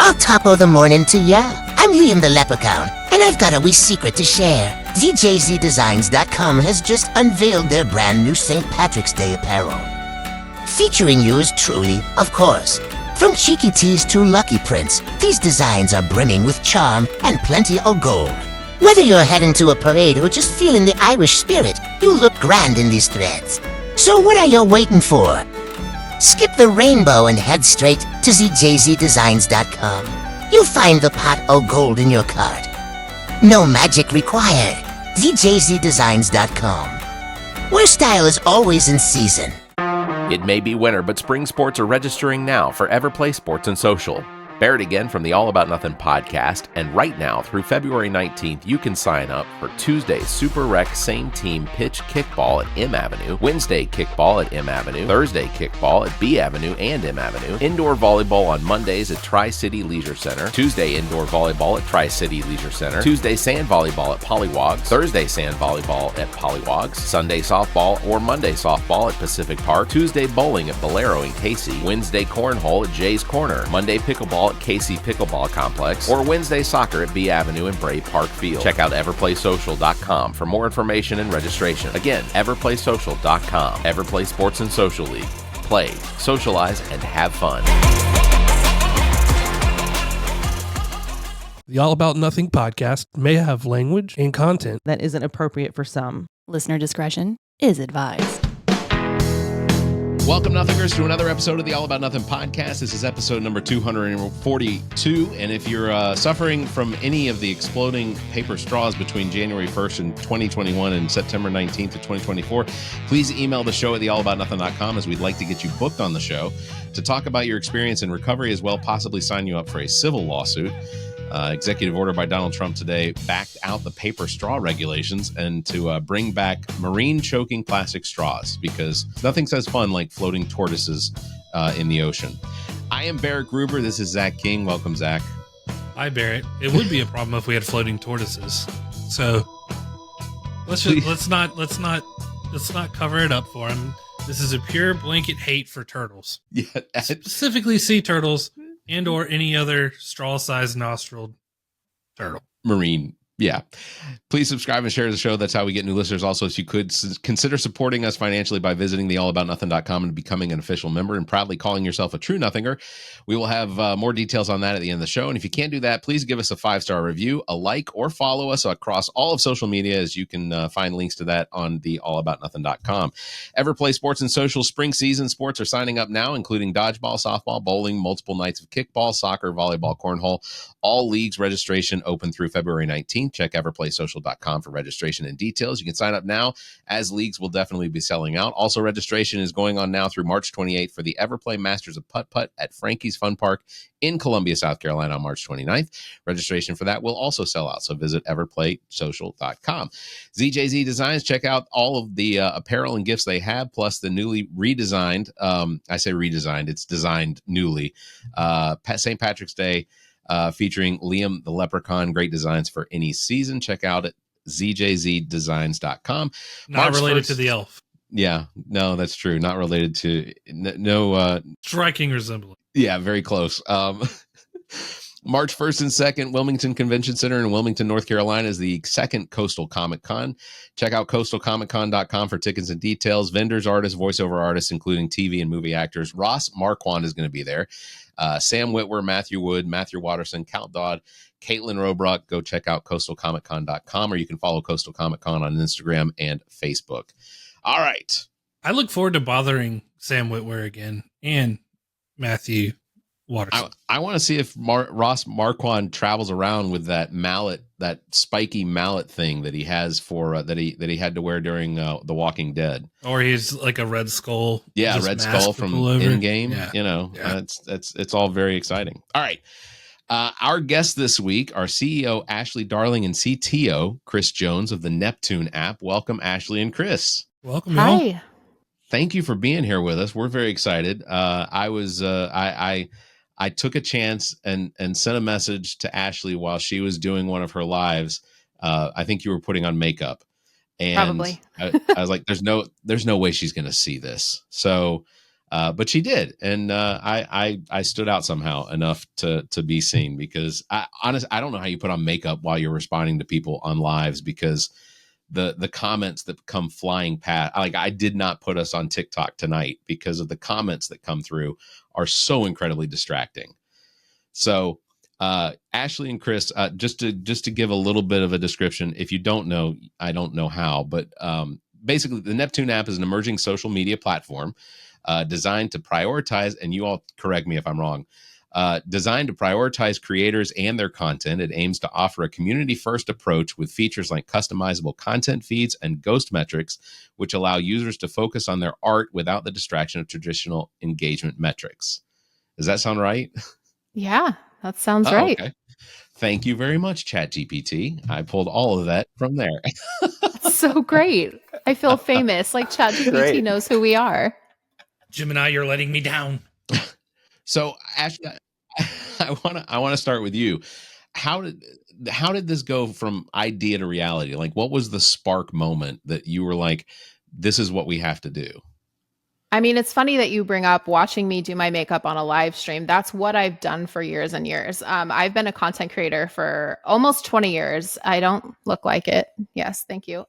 I'll topple the morning to ya. I'm Liam the Leprechaun, and I've got a wee secret to share. ZJZDesigns.com has just unveiled their brand new St. Patrick's Day apparel. Featuring yours truly, of course. From cheeky tees to lucky prints, these designs are brimming with charm and plenty of gold. Whether you're heading to a parade or just feeling the Irish spirit, you look grand in these threads. So what are you waiting for? Skip the rainbow and head straight to ZJZDesigns.com. You'll find the pot of gold in your cart. No magic required. ZJZDesigns.com, where style is always in season. It may be winter, but spring sports are registering now for Everplay Sports and Social. Barrett again from the All About Nothing podcast, and right now through February 19th, you can sign up for Tuesday's Super Rec Same Team Pitch Kickball at M Avenue, Wednesday Kickball at M Avenue, Thursday Kickball at B Avenue and M Avenue, Indoor Volleyball on Mondays at Tri-City Leisure Center, Tuesday Indoor Volleyball at Tri-City Leisure Center, Tuesday Sand Volleyball at Pollywogs, Thursday Sand Volleyball at Pollywogs, Sunday Softball or Monday Softball at Pacific Park, Tuesday Bowling at Bolero in Casey, Wednesday Cornhole at Jay's Corner, Monday Pickleball at Casey Pickleball Complex, or Wednesday Soccer at B Avenue and Bray Park Field. Check out everplaysocial.com for more information and registration. Again, everplaysocial.com. Everplay Sports and Social League. Play, socialize, and have fun. The All About Nothing podcast may have language and content that isn't appropriate for some. Listener discretion is advised. Welcome, Nothingers, to another episode of the All About Nothing podcast. This is episode number 242, and if you're suffering from any of the exploding paper straws between January 1st and 2021 and September 19th of 2024, please email the show at theallaboutnothing.com, as we'd like to get you booked on the show to talk about your experience in recovery, as well possibly sign you up for a civil lawsuit. Executive order by Donald Trump today backed out the paper straw regulations and to bring back marine choking plastic straws, because nothing says fun like floating tortoises in the ocean. I am Barrett Gruber. This is Zach King. Welcome, Zach. Hi, Barrett. It would be a problem if we had floating tortoises. So let's not cover it up for him. This is a pure blanket hate for turtles. Yeah, specifically sea turtles. And or any other straw-sized nostril turtle. Marine. Yeah. Please subscribe and share the show. That's how we get new listeners. Also, if you could consider supporting us financially by visiting theallaboutnothing.com and becoming an official member and proudly calling yourself a true nothinger. We will have more details on that at the end of the show. And if you can't do that, please give us a 5-star review, a like, or follow us across all of social media, as you can find links to that on the allaboutnothing.com. Everplay Sports and Social spring season sports are signing up now, including dodgeball, softball, bowling, multiple nights of kickball, soccer, volleyball, cornhole. All leagues registration open through February 19th. Check everplaysocial.com for registration and details. You can sign up now, as leagues will definitely be selling out. Also, registration is going on now through March 28th for the Everplay Masters of Putt-Putt at Frankie's Fun Park in Columbia, South Carolina on March 29th. Registration for that will also sell out, so visit everplaysocial.com. ZJZ Designs, check out all of the apparel and gifts they have, plus the newly redesigned, I say redesigned, it's designed newly, St. Patrick's Day, featuring Liam the Leprechaun. Great designs for any season. Check out at ZJZdesigns.com. Not related to the elf. Yeah, no, that's true. Not related to striking resemblance. Yeah, very close. March 1st and 2nd, Wilmington Convention Center in Wilmington, North Carolina is the second Coastal Comic Con. Check out coastalcomiccon.com for tickets and details. Vendors, artists, voiceover artists, including TV and movie actors. Ross Marquand is going to be there. Sam Witwer, Matthew Wood, Matthew Watterson, Cal Dodd, Caitlin Robrock. Go check out coastalcomiccon.com, or you can follow Coastal Comic Con on Instagram and Facebook. All right. I look forward to bothering Sam Witwer again and Matthew Watterson. I want to see if Ross Marquand travels around with that mallet, that spiky mallet thing that he has for that he had to wear during The Walking Dead. Or he's like a Red Skull. Yeah, Red Skull from Endgame. Yeah. You know, it's all very exciting. All right. Our guests this week are CEO Ashley Darling and CTO Chris Jones of the Neptune app. Welcome, Ashley and Chris. Welcome. Hi. Y'all. Thank you for being here with us. We're very excited. I took a chance and sent a message to Ashley while she was doing one of her lives. I think you were putting on makeup, and probably. I was like, "There's no way she's going to see this." So But she did, and I stood out somehow enough to be seen, because I don't know how you put on makeup while you're responding to people on lives, because the comments that come flying past, like, I did not put us on TikTok tonight because of the comments that come through are so incredibly distracting. So Ashley and Chris, just to give a little bit of a description, if you don't know, I don't know how, but basically the Neptune app is an emerging social media platform designed to prioritize, and you all correct me if I'm wrong, designed to prioritize creators and their content. It aims to offer a community-first approach with features like customizable content feeds and ghost metrics, which allow users to focus on their art without the distraction of traditional engagement metrics. Does that sound right? Yeah, that sounds Oh, right. okay. Thank you very much, ChatGPT. I pulled all of that from there. That's so great. I feel famous. Like ChatGPT knows who we are. Gemini, you're letting me down. So, Ashley, I want to start with you. How did this go from idea to reality? Like, what was the spark moment that you were like, this is what we have to do? I mean, it's funny that you bring up watching me do my makeup on a live stream. That's what I've done for years and years. I've been a content creator for almost 20 years. I don't look like it. Yes, thank you.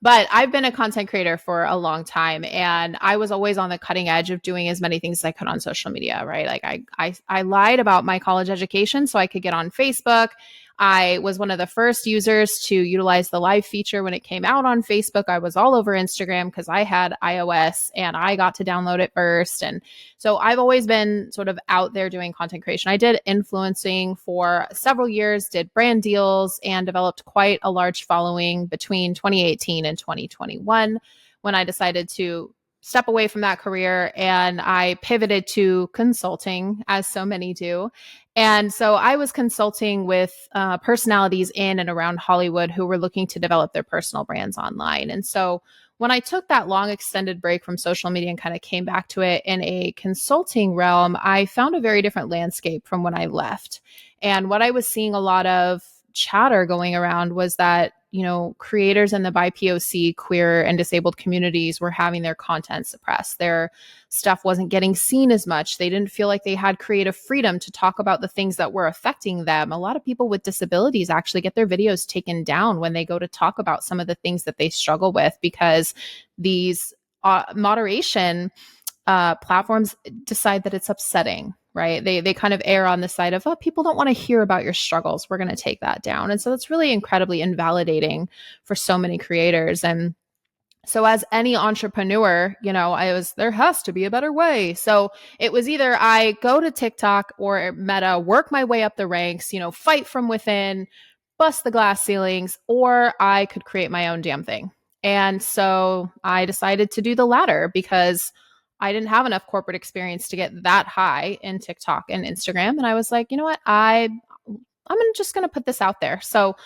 But I've been a content creator for a long time, and I was always on the cutting edge of doing as many things as I could on social media, right? Like I lied about my college education so I could get on Facebook. I was one of the first users to utilize the live feature when it came out on Facebook. I was all over Instagram because I had iOS and I got to download it first. And so I've always been sort of out there doing content creation. I did influencing for several years, did brand deals, and developed quite a large following between 2018 and 2021 when I decided to step away from that career and I pivoted to consulting, as so many do. And so I was consulting with personalities in and around Hollywood who were looking to develop their personal brands online. And so when I took that long extended break from social media and kind of came back to it in a consulting realm, I found a very different landscape from when I left. And what I was seeing a lot of chatter going around was that, you know, creators in the BIPOC, queer, and disabled communities were having their content suppressed. Their stuff wasn't getting seen as much. They didn't feel like they had creative freedom to talk about the things that were affecting them. A lot of people with disabilities actually get their videos taken down when they go to talk about some of the things that they struggle with, because these moderation platforms decide that it's upsetting, right? They kind of err on the side of, oh, people don't want to hear about your struggles. We're going to take that down. And so it's really incredibly invalidating for so many creators. And so as any entrepreneur, you know, there has to be a better way. So it was either I go to TikTok or Meta, work my way up the ranks, you know, fight from within, bust the glass ceilings, or I could create my own damn thing. And so I decided to do the latter because I didn't have enough corporate experience to get that high in TikTok and Instagram. And I was like, you know what? I'm just going to put this out there. So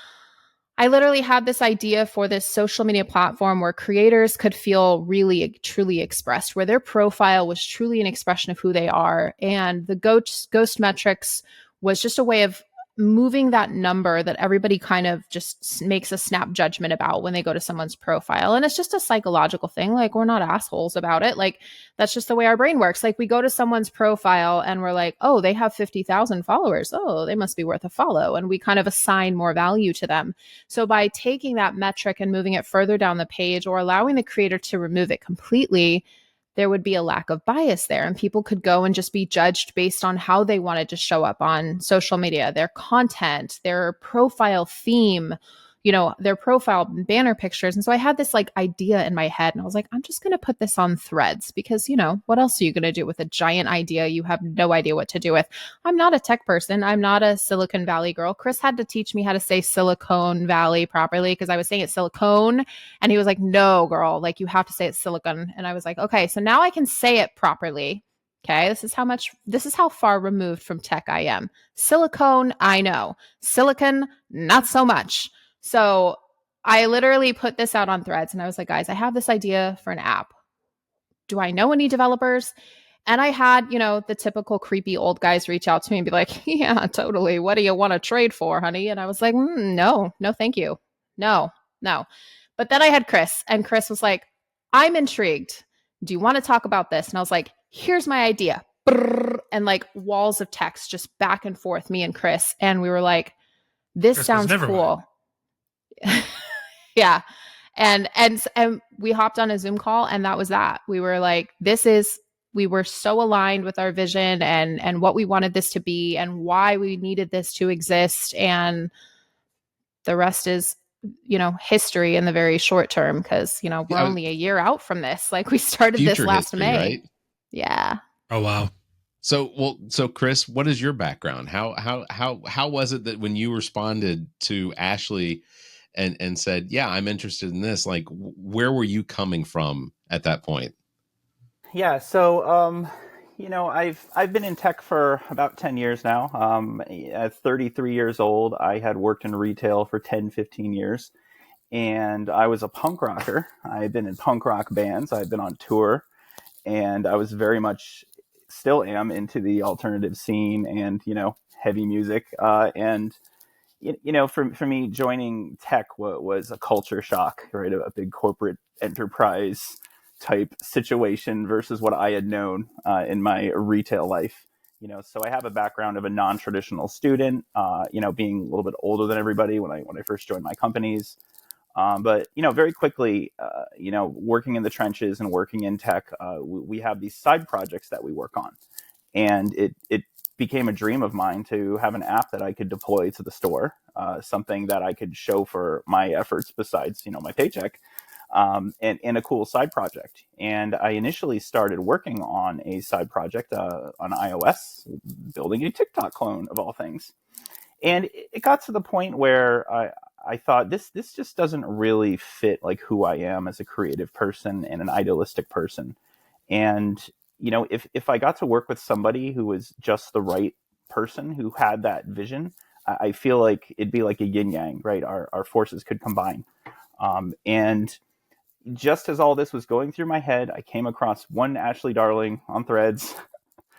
I literally had this idea for this social media platform where creators could feel really, truly expressed, where their profile was truly an expression of who they are. And the ghost metrics was just a way of moving that number that everybody kind of just makes a snap judgment about when they go to someone's profile. And it's just a psychological thing. Like, we're not assholes about it. Like, that's just the way our brain works. Like, we go to someone's profile and we're like, oh, they have 50,000 followers. Oh, they must be worth a follow. And we kind of assign more value to them. So by taking that metric and moving it further down the page, or allowing the creator to remove it completely, there would be a lack of bias there, and people could go and just be judged based on how they wanted to show up on social media, their content, their profile theme, you know, their profile banner pictures. And so I had this like idea in my head, and I was like, I'm just going to put this on Threads because, you know, what else are you going to do with a giant idea you have no idea what to do with? I'm not a tech person. I'm not a Silicon Valley girl. Chris had to teach me how to say Silicon Valley properly because I was saying it silicone. And he was like, no, girl, like you have to say it silicon. And I was like, okay, so now I can say it properly. Okay, this is how far removed from tech I am. Silicone, I know. Silicon, not so much. So I literally put this out on Threads and I was like, guys, I have this idea for an app. Do I know any developers? And I had, you know, the typical creepy old guys reach out to me and be like, yeah, totally. What do you want to trade for, honey? And I was like, no, thank you. No. But then I had Chris, and Chris was like, I'm intrigued. Do you want to talk about this? And I was like, here's my idea. Brrr, and like walls of text just back and forth, me and Chris. And we were like, this Chris was sounds never cool. Yeah. And we hopped on a Zoom call, and that was that. We were like, we were so aligned with our vision and what we wanted this to be and why we needed this to exist. And the rest is, history in the very short term, because, we're only a year out from this. Like, we started this last history, May. right? Yeah. Oh, wow. So Chris, what is your background? How was it that when you responded to Ashley and said, yeah, I'm interested in this, like, where were you coming from at that point? Yeah, so I've been in tech for about 10 years now. At 33 years old, I had worked in retail for 10, 15 years, and I was a punk rocker. I had been in punk rock bands. I've been on tour, and I was very much, still am, into the alternative scene and, heavy music. And for me, joining tech was a culture shock, right? A big corporate enterprise type situation versus what I had known in my retail life. So I have a background of a non-traditional student, being a little bit older than everybody when I first joined my companies. But very quickly, working in the trenches and working in tech, we have these side projects that we work on, and it became a dream of mine to have an app that I could deploy to the store, something that I could show for my efforts besides my paycheck, and a cool side project. And I initially started working on a side project on iOS, building a TikTok clone of all things. And it got to the point where I thought this just doesn't really fit like who I am as a creative person and an idealistic person. And if I got to work with somebody who was just the right person who had that vision, I feel like it'd be like a yin yang, right? Our forces could combine. And just as all this was going through my head, I came across one Ashley Darling on Threads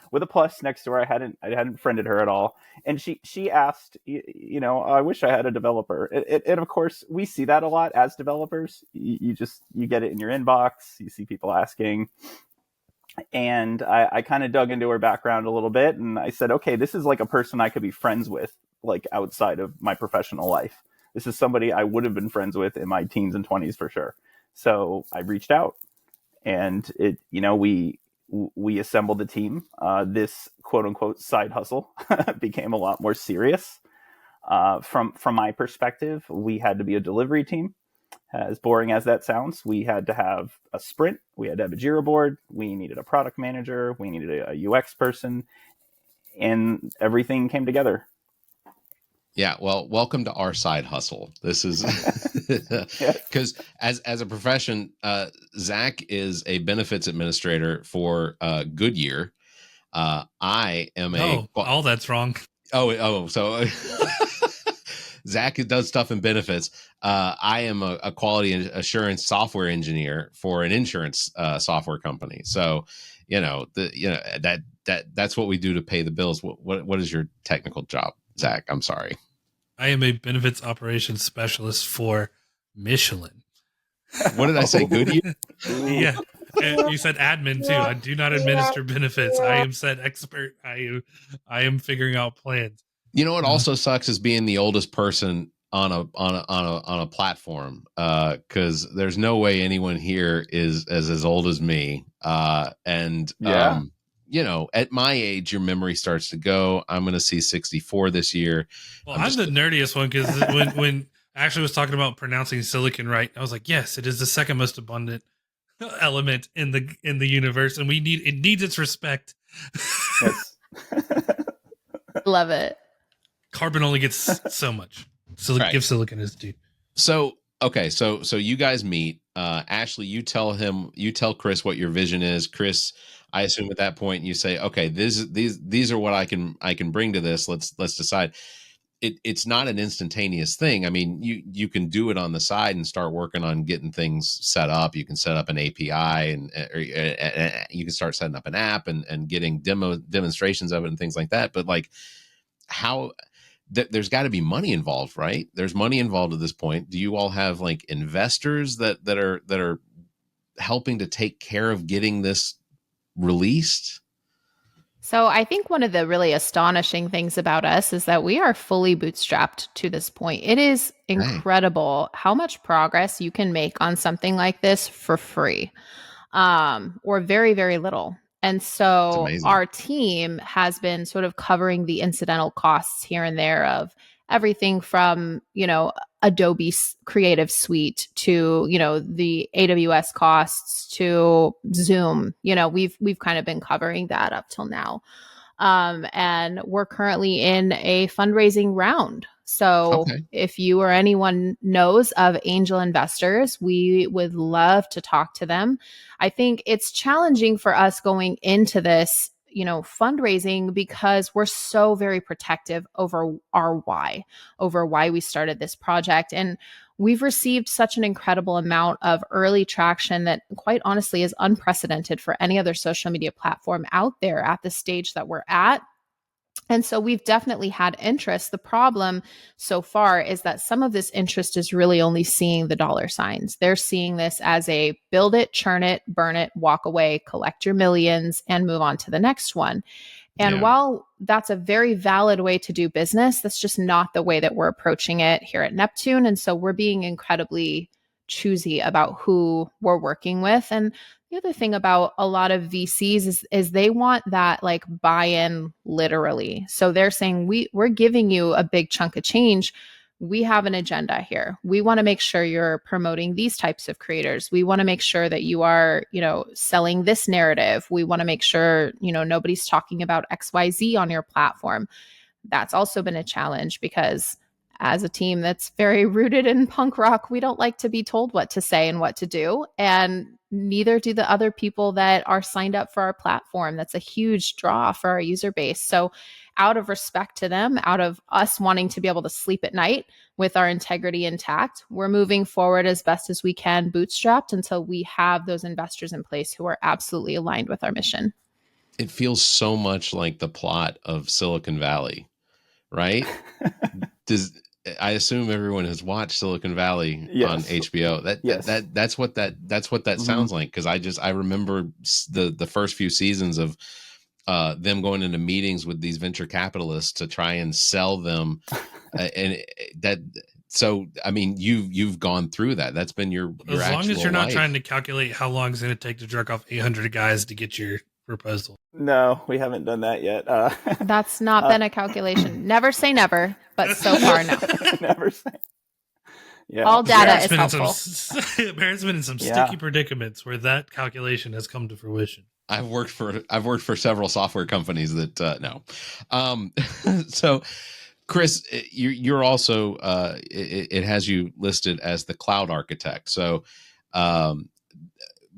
with a plus next to her. I hadn't friended her at all, and she asked, I wish I had a developer. And of course, we see that a lot as developers. You get it in your inbox. You see people asking. And I kind of dug into her background a little bit, and I said, okay, this is like a person I could be friends with, like outside of my professional life. This is somebody I would have been friends with in my teens and 20s for sure. So I reached out, and we assembled the team. This quote unquote side hustle became a lot more serious. From my perspective, we had to be a delivery team. As boring as that sounds, we had to have a sprint. We had to have a Jira board. We needed a product manager. We needed a UX person, and everything came together. Yeah, well, welcome to our side hustle. This is because as a profession, Zach is a benefits administrator for Goodyear. I am all that's wrong. So Zach does stuff in benefits. I am a quality assurance software engineer for an insurance software company. So, that's what we do to pay the bills. What is your technical job, Zach? I'm sorry. I am a benefits operations specialist for Michelin. What did I say? Goodyear? Yeah. And you said admin too. I do not administer benefits. I am said expert. I am figuring out plans. You know what also sucks is being the oldest person on a platform, because there's no way anyone here is as old as me. At my age, your memory starts to go. I'm going to see 64 this year. Well, I'm the nerdiest one, because when Ashley was talking about pronouncing silicon right, I was like, yes, it is the second most abundant element in the universe, and it needs its respect. Yes. Love it. Carbon only gets so much. Right. Give silicon his due. So okay, so you guys meet. Ashley, you tell Chris what your vision is. Chris, I assume at that point you say, okay, these are what I can bring to this. Let's decide. It's not an instantaneous thing. I mean, you can do it on the side and start working on getting things set up. You can set up an API and you can start setting up an app and getting demonstrations of it and things like that. But like, how? There's got to be money involved, right? There's money involved at this point. Do you all have like investors that are helping to take care of getting this released? So I think one of the really astonishing things about us is that we are fully bootstrapped to this point. It is incredible how much progress you can make on something like this for free, or very, very little. And so our team has been sort of covering the incidental costs here and there of everything from, Adobe Creative Suite to, the AWS costs to Zoom. We've kind of been covering that up till now. And we're currently in a fundraising round. So if you or anyone knows of angel investors, we would love to talk to them. I think it's challenging for us going into this, fundraising, because we're so very protective over over why we started this project. And we've received such an incredible amount of early traction that, quite honestly, is unprecedented for any other social media platform out there at the stage that we're at. And so we've definitely had interest. The problem so far is that some of this interest is really only seeing the dollar signs. They're seeing this as a build it, churn it, burn it, walk away, collect your millions, and move on to the next one. And while that's a very valid way to do business, that's just not the way that we're approaching it here at Neptune. And so we're being incredibly choosy about who we're working with. And the other thing about a lot of VCs is they want that like buy-in literally. So they're saying, we're giving you a big chunk of change. We have an agenda here. We want to make sure you're promoting these types of creators. We want to make sure that you are, selling this narrative. We want to make sure, nobody's talking about XYZ on your platform. That's also been a challenge because as a team that's very rooted in punk rock, we don't like to be told what to say and what to do. And neither do the other people that are signed up for our platform. That's a huge draw for our user base. So out of respect to them, out of us wanting to be able to sleep at night with our integrity intact, we're moving forward as best as we can, bootstrapped, until we have those investors in place who are absolutely aligned with our mission. It feels so much like the plot of Silicon Valley, right? I assume everyone has watched Silicon Valley on HBO. That's what that sounds like. Cause I remember the first few seasons of them going into meetings with these venture capitalists to try and sell them. So, I mean, you've gone through that. That's been your as long as you're not life. trying to calculate how long it's going to take to jerk off 800 guys to get your proposal. No, we haven't done that yet. That's not been a calculation. Never say never, but so far, no. Never say. Yeah. All data is helpful. Barrett's been in some sticky predicaments where that calculation has come to fruition. I've worked for several software companies that no. So, Chris, you're also it has you listed as the cloud architect. So,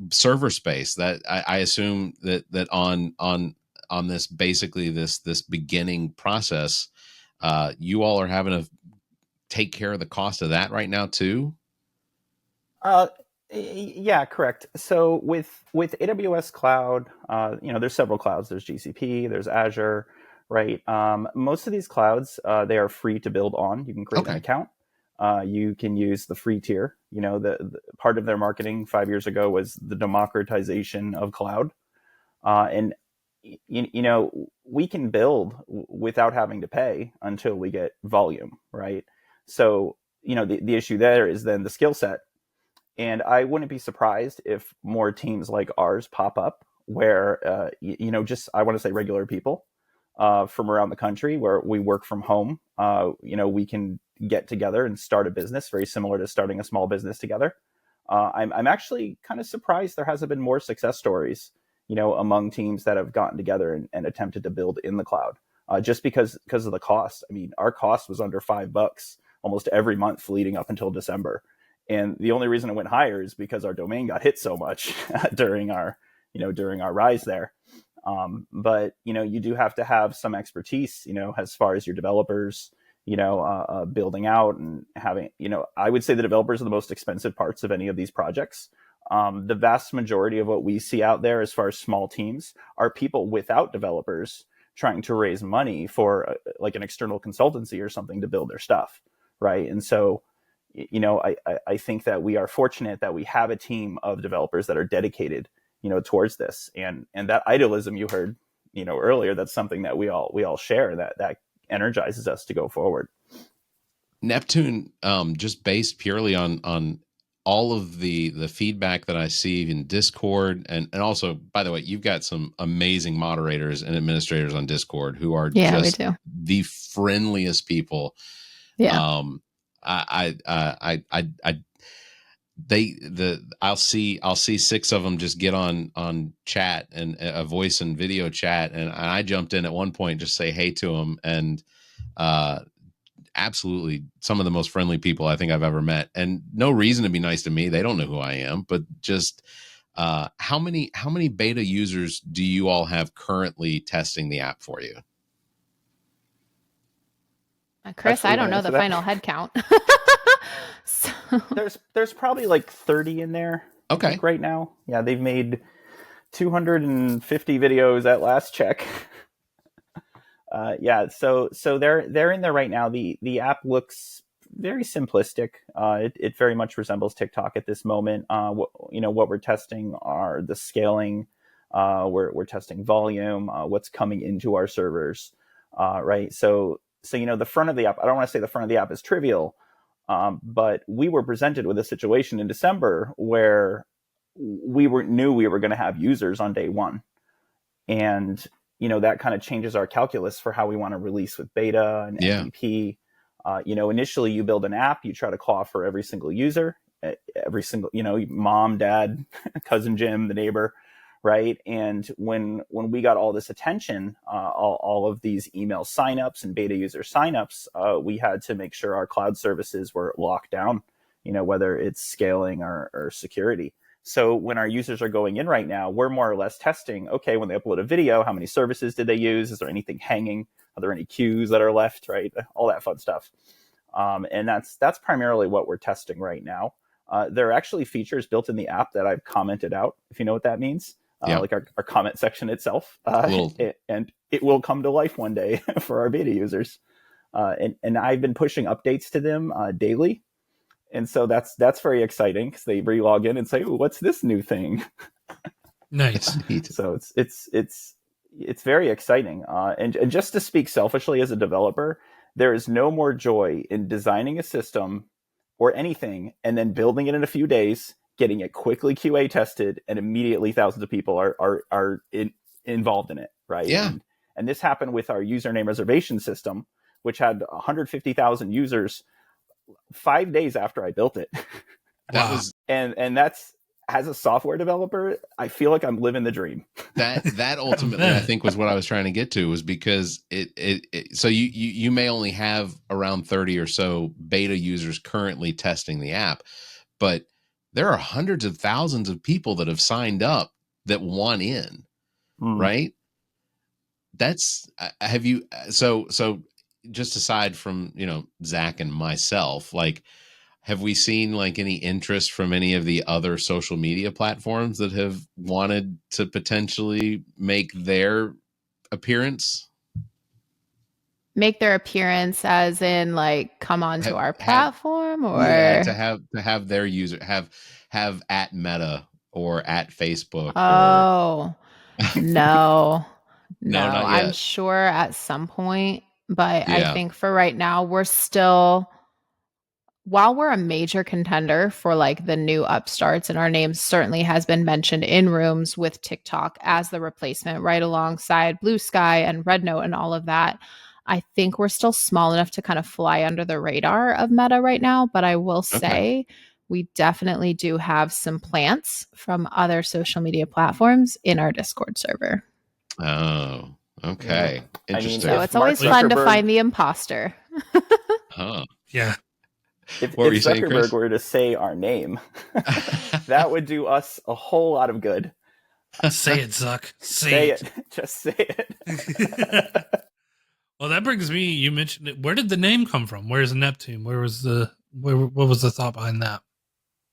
server space, that I assume that on this, basically this beginning process, you all are having to take care of the cost of that right now too. Yeah, correct. So with AWS cloud, there's several clouds. There's GCP, there's Azure, right? Most of these clouds, they are free to build on. You can create an account. You can use the free tier. The part of their marketing 5 years ago was the democratization of cloud. And we can build without having to pay until we get volume, right? So, the issue there is then the skill set. And I wouldn't be surprised if more teams like ours pop up where, just, I want to say regular people from around the country where we work from home. We can get together and start a business very similar to starting a small business together. I'm actually kind of surprised there hasn't been more success stories, among teams that have gotten together and attempted to build in the cloud, just because of the cost. I mean, our cost was under $5 almost every month leading up until December. And the only reason it went higher is because our domain got hit so much during our rise there. But, you do have to have some expertise, as far as your developers, building out and having, I would say the developers are the most expensive parts of any of these projects. The vast majority of what we see out there as far as small teams are people without developers trying to raise money for like an external consultancy or something to build their stuff. Right. And so, I think that we are fortunate that we have a team of developers that are dedicated, towards this. And that idealism you heard, earlier, that's something that we all share, that energizes us to go forward. Neptune, just based purely on all of the feedback that I see in Discord, and also, by the way, you've got some amazing moderators and administrators on Discord who are just the friendliest people. Yeah. I'll see 6 of them just get on chat and a voice and video chat, and I jumped in at one point just say hey to them, and absolutely some of the most friendly people I think I've ever met, and no reason to be nice to me. They don't know who I am, but just how many beta users do you all have currently testing the app for you? Chris, I don't know the final head count. So. There's probably like 30 in there. Okay. I think right now. Yeah, they've made 250 videos at last check. So they're in there right now. The app looks very simplistic. It very much resembles TikTok at this moment. What we're testing are the scaling. We're testing volume. What's coming into our servers, right? So the front of the app. I don't want to say the front of the app is trivial, but we were presented with a situation in December where we knew we were going to have users on day one, and that kind of changes our calculus for how we want to release with beta and MVP. Initially you build an app, you try to call for every single user, every single, mom, dad, cousin Jim, the neighbor, right? And when we got all this attention, all of these email signups and beta user signups, we had to make sure our cloud services were locked down, whether it's scaling or security. So when our users are going in right now, we're more or less testing, okay, when they upload a video, how many services did they use? Is there anything hanging? Are there any queues that are left, right? All that fun stuff. And that's primarily what we're testing right now. There are actually features built in the app that I've commented out, if you know what that means, like our comment section itself. And it will come to life one day for our beta users. And I've been pushing updates to them daily. And so that's very exciting because they re-log in and say, "Ooh, what's this new thing?" Nice. So it's very exciting. And just to speak selfishly as a developer, there is no more joy in designing a system or anything and then building it in a few days, getting it quickly QA tested, and immediately thousands of people are involved in it, right? Yeah. And this happened with our username reservation system, which had 150,000 users 5 days after I built it. And that's, as a software developer, I feel like I'm living the dream. That ultimately, I think, was what I was trying to get to, was because so you may only have around 30 or so beta users currently testing the app, but there are hundreds of thousands of people that have signed up that want in, right? That's so just aside from, Zach and myself, like, have we seen like any interest from any of the other social media platforms that have wanted to potentially make their appearance? Make their appearance as in like come onto our platform, or to have their user have at Meta or at Facebook? Oh, no. No, not yet. I'm sure at some point, but I think for right now, we're still, while we're a major contender for like the new upstarts, and our name certainly has been mentioned in rooms with TikTok as the replacement right alongside Blue Sky and Red Note and all of that, I think we're still small enough to kind of fly under the radar of Meta right now. But I will say we definitely do have some plants from other social media platforms in our Discord server. Oh, okay. Yeah. Interesting. So it's always fun to find the imposter. Yeah. If Zuckerberg were to say our name, that would do us a whole lot of good. Say it, Zuck. Say it. Just say it. Well, that brings me, you mentioned it. Where did the name come from? Where's Neptune? What was the thought behind that?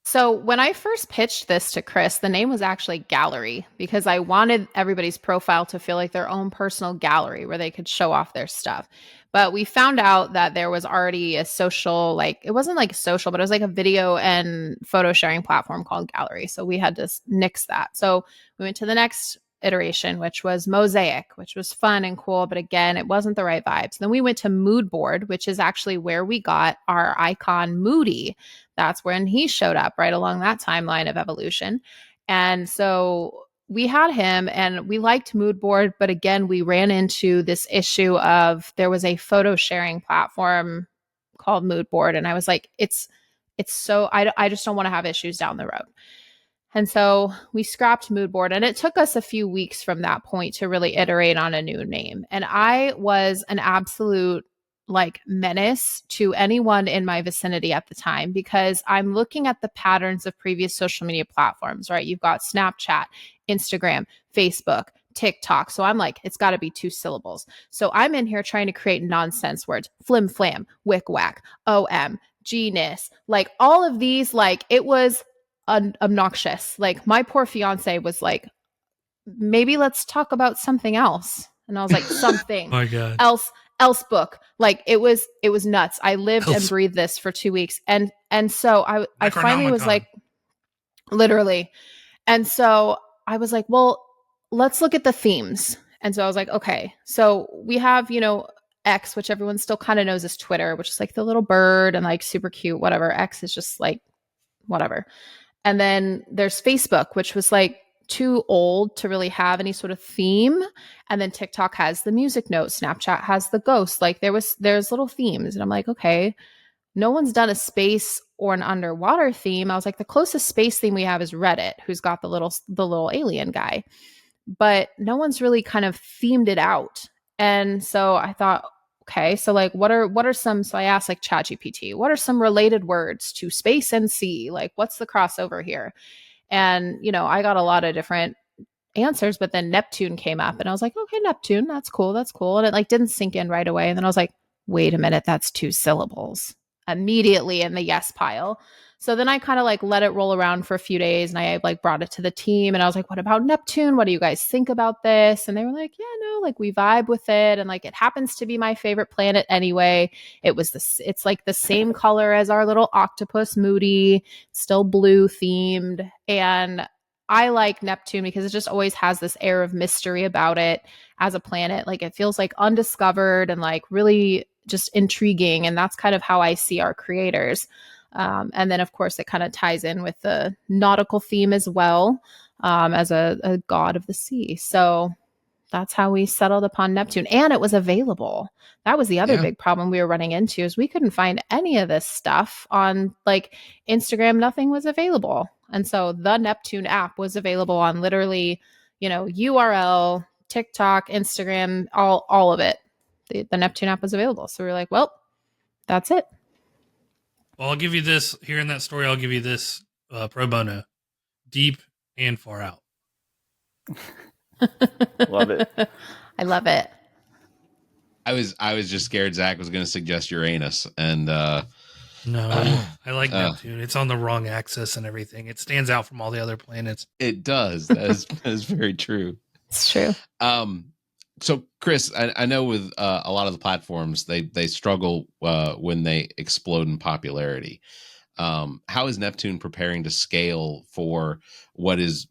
So when I first pitched this to Chris, the name was actually Gallery, because I wanted everybody's profile to feel like their own personal gallery where they could show off their stuff. But we found out that there was already a social, like, it wasn't like social, but it was like a video and photo sharing platform called Gallery. So we had to nix that. So we went to the next iteration, which was Mosaic, which was fun and cool. But again, it wasn't the right vibes. Then we went to Mood Board, which is actually where we got our icon Moody. That's when he showed up, right along that timeline of evolution. And so we had him and we liked Mood Board, but again, we ran into this issue of there was a photo sharing platform called Mood Board. And I was like, it's so, I just don't want to have issues down the road. And so we scrapped Mood Board, and it took us a few weeks from that point to really iterate on a new name. And I was an absolute like menace to anyone in my vicinity at the time, because I'm looking at the patterns of previous social media platforms, right? You've got Snapchat, Instagram, Facebook, TikTok. So I'm like, it's got to be 2 syllables. So I'm in here trying to create nonsense words, flim flam, wick whack, OM, genus, like all of these, like it was obnoxious. Like my poor fiance was like, maybe let's talk about something else. And I was like, something My God. else book. Like it was nuts. I lived and breathed this for 2 weeks. And so I finally was like, literally. And so I was like, well, let's look at the themes. And so I was like, okay, so we have, X, which everyone still kind of knows as Twitter, which is like the little bird and like super cute, whatever. X is just like, whatever. And then there's Facebook, which was like too old to really have any sort of theme. And then TikTok has the music note. Snapchat has the ghost. Like there's little themes. And I'm like, okay, no one's done a space or an underwater theme. I was like, the closest space theme we have is Reddit, who's got the little alien guy. But no one's really kind of themed it out. And so I thought, okay, so like what are some, so I asked like ChatGPT, what are some related words to space and sea? Like what's the crossover here? And, I got a lot of different answers, but then Neptune came up and I was like, okay, Neptune, that's cool. And it like didn't sink in right away. And then I was like, wait a minute, that's 2 syllables immediately in the yes pile. So then I kind of like let it roll around for a few days and I like brought it to the team and I was like, what about Neptune? What do you guys think about this? And they were like, yeah, no, like we vibe with it. And like, it happens to be my favorite planet anyway. It's like the same color as our little octopus Moody, still blue themed. And I like Neptune because it just always has this air of mystery about it as a planet. Like it feels like undiscovered and like really just intriguing. And that's kind of how I see our creators. And then, of course, it kind of ties in with the nautical theme as well, as a god of the sea. So that's how we settled upon Neptune. And it was available. That was the other big problem we were running into, is we couldn't find any of this stuff on like Instagram. Nothing was available. And so the Neptune app was available on literally, URL, TikTok, Instagram, all of it. The Neptune app was available. So we were like, well, that's it. Well, I'll give you this. Hearing that story, I'll give you this pro bono. Deep and far out. Love it. I love it. I was just scared Zach was going to suggest Uranus, and no, I like Neptune. It's on the wrong axis and everything. It stands out from all the other planets. It does. That is very true. It's true. So, Chris, I know with a lot of the platforms, they struggle when they explode in popularity. How is Neptune preparing to scale for what is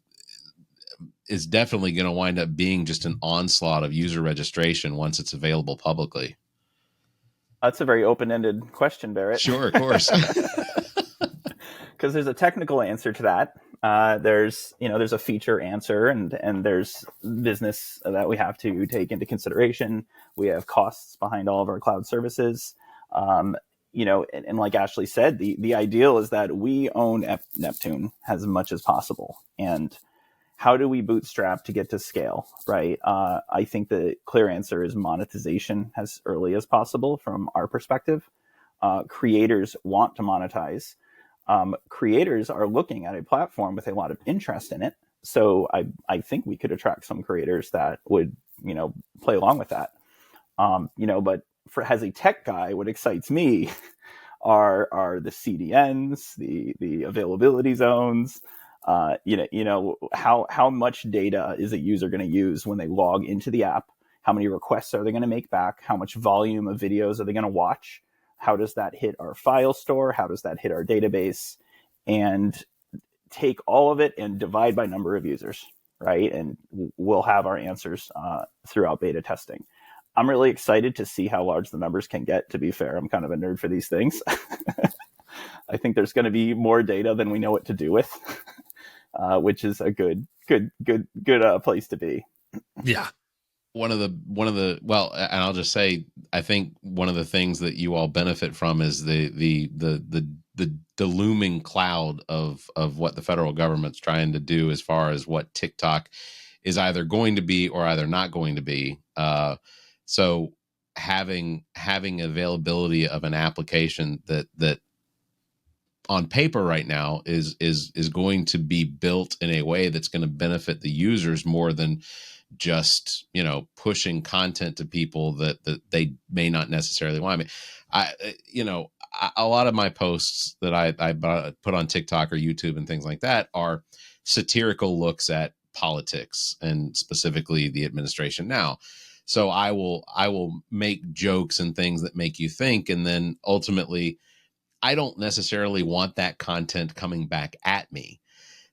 definitely going to wind up being just an onslaught of user registration once it's available publicly? That's a very open-ended question, Barrett. Sure, of course. Because there's a technical answer to that. There's a feature answer, and there's business that we have to take into consideration. We have costs behind all of our cloud services. And like Ashley said, the ideal is that we own Neptune as much as possible. And how do we bootstrap to get to scale, right? I think the clear answer is monetization as early as possible from our perspective. Creators want to monetize. Creators are looking at a platform with a lot of interest in it. So I think we could attract some creators that would, play along with that. But as a tech guy, what excites me are the CDNs, the availability zones, how much data is a user going to use when they log into the app How many requests are they going to make back? How much volume of videos are they going to watch? How does that hit our file store? How does that hit our database? And take all of it and divide by number of users, right? And we'll have our answers throughout beta testing. I'm really excited to see how large the numbers can get. To be fair, I'm kind of a nerd for these things. I think there's going to be more data than we know what to do with, which is a good place to be. Yeah. One of the well, and I'll just say, I think one of the things that you all benefit from is the looming cloud of what the federal government's trying to do as far as what TikTok is either going to be or either not going to be. So having availability of an application that on paper right now is going to be built in a way that's going to benefit the users more than just, pushing content to people that they may not necessarily want. I mean, a lot of my posts that I put on TikTok or YouTube and things like that are satirical looks at politics and specifically the administration now. So I will make jokes and things that make you think, and then ultimately I don't necessarily want that content coming back at me.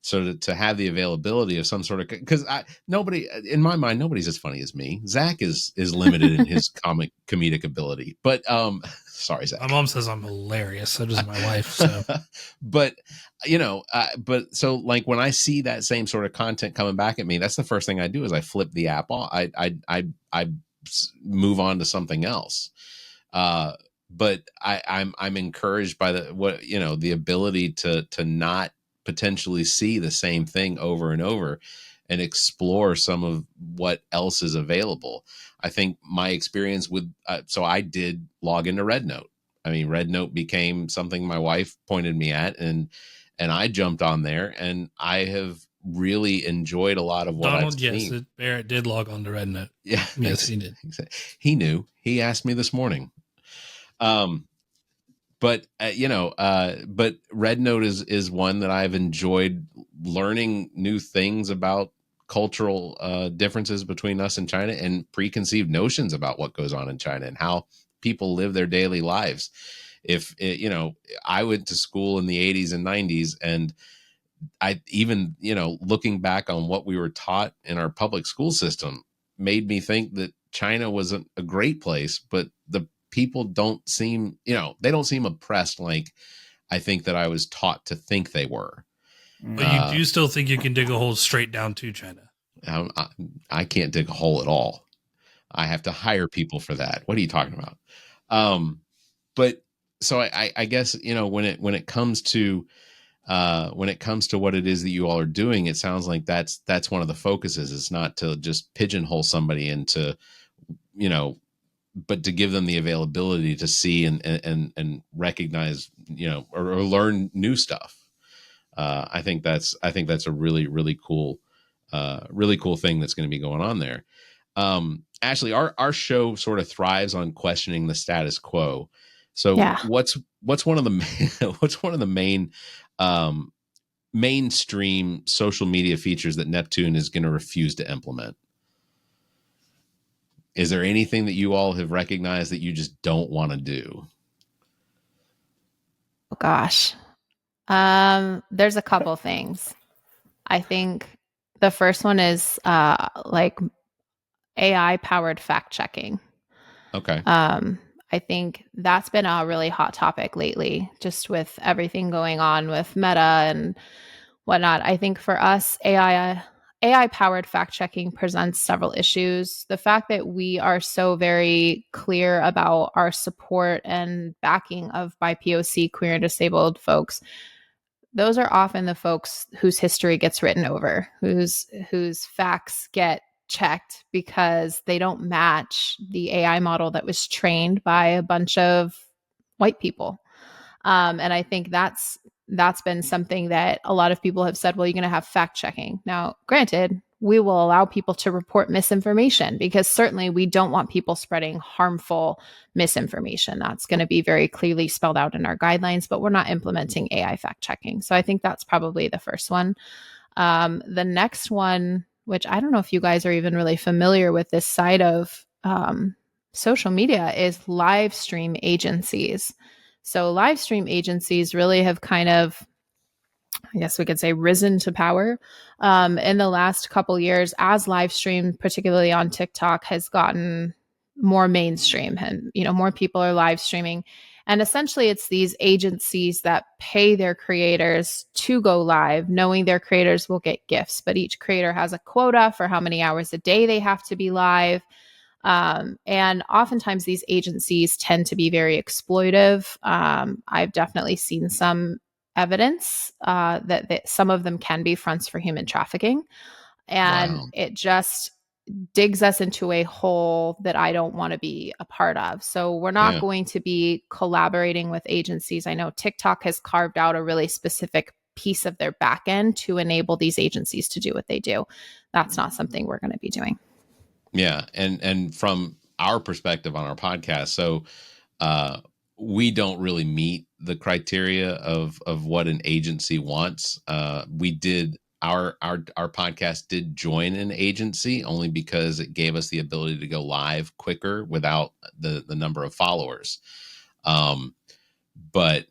So to have the availability of some sort of, because nobody in my mind, nobody's as funny as me. Zach is limited in his comedic ability, but sorry, Zach. My mom says I'm hilarious. So does my wife. So, but but so like when I see that same sort of content coming back at me, that's the first thing I do is I flip the app off. I move on to something else. But I'm encouraged by the ability to not potentially see the same thing over and over and explore some of what else is available. I think my experience with, so I did log into RedNote. I mean, RedNote became something my wife pointed me at, and I jumped on there, and I have really enjoyed a lot of what I've seen. Yes, Barrett did log on to RedNote. Yeah. Yes, he did. He knew. He asked me this morning. But RedNote is one that I've enjoyed learning new things about cultural differences between us and China and preconceived notions about what goes on in China and how people live their daily lives. I went to school in the 80s and 90s, and I even, looking back on what we were taught in our public school system made me think that China was a great place, but the people don't seem, they don't seem oppressed like I think that I was taught to think they were. But you do still think you can dig a hole straight down to China? I can't dig a hole at all. I have to hire people for that. What are you talking about? But so I guess, when it comes to what it is that you all are doing, it sounds like that's one of the focuses. It's not to just pigeonhole somebody into, but to give them the availability to see and recognize, or learn new stuff. I think that's a really, really cool thing that's going to be going on there. Ashley, our show sort of thrives on questioning the status quo. So Yeah. what's one of the main mainstream social media features that Neptune is going to refuse to implement? Is there anything that you all have recognized that you just don't want to do? Oh, gosh. There's a couple things. I think the first one is like AI powered fact checking. Okay. I think that's been a really hot topic lately, just with everything going on with Meta and whatnot. I think for us, AI powered fact checking presents several issues. The fact that we are so very clear about our support and backing of BIPOC, queer and disabled folks, those are often the folks whose history gets written over, whose facts get checked because they don't match the AI model that was trained by a bunch of white people. And I think that's been something that a lot of people have said, well, you're going to have fact checking. Now, granted, we will allow people to report misinformation because certainly we don't want people spreading harmful misinformation. That's going to be very clearly spelled out in our guidelines, but we're not implementing AI fact checking. So I think that's probably the first one. The next one which I don't know if you guys are even really familiar with this side of social media, is live stream agencies. So live stream agencies really have kind of, I guess we could say, risen to power in the last couple years as live stream, particularly on TikTok, has gotten more mainstream, and more people are live streaming. And essentially, it's these agencies that pay their creators to go live, knowing their creators will get gifts. But each creator has a quota for how many hours a day they have to be live. And oftentimes these agencies tend to be very exploitive. I've definitely seen some evidence that some of them can be fronts for human trafficking. And Wow. it just digs us into a hole that I don't want to be a part of. So we're not going to be collaborating with agencies. I know TikTok has carved out a really specific piece of their back end to enable these agencies to do what they do. That's not something we're going to be doing. Yeah. And from our perspective on our podcast, so we don't really meet the criteria of what an agency wants. We did our podcast did join an agency only because it gave us the ability to go live quicker without the number of followers. But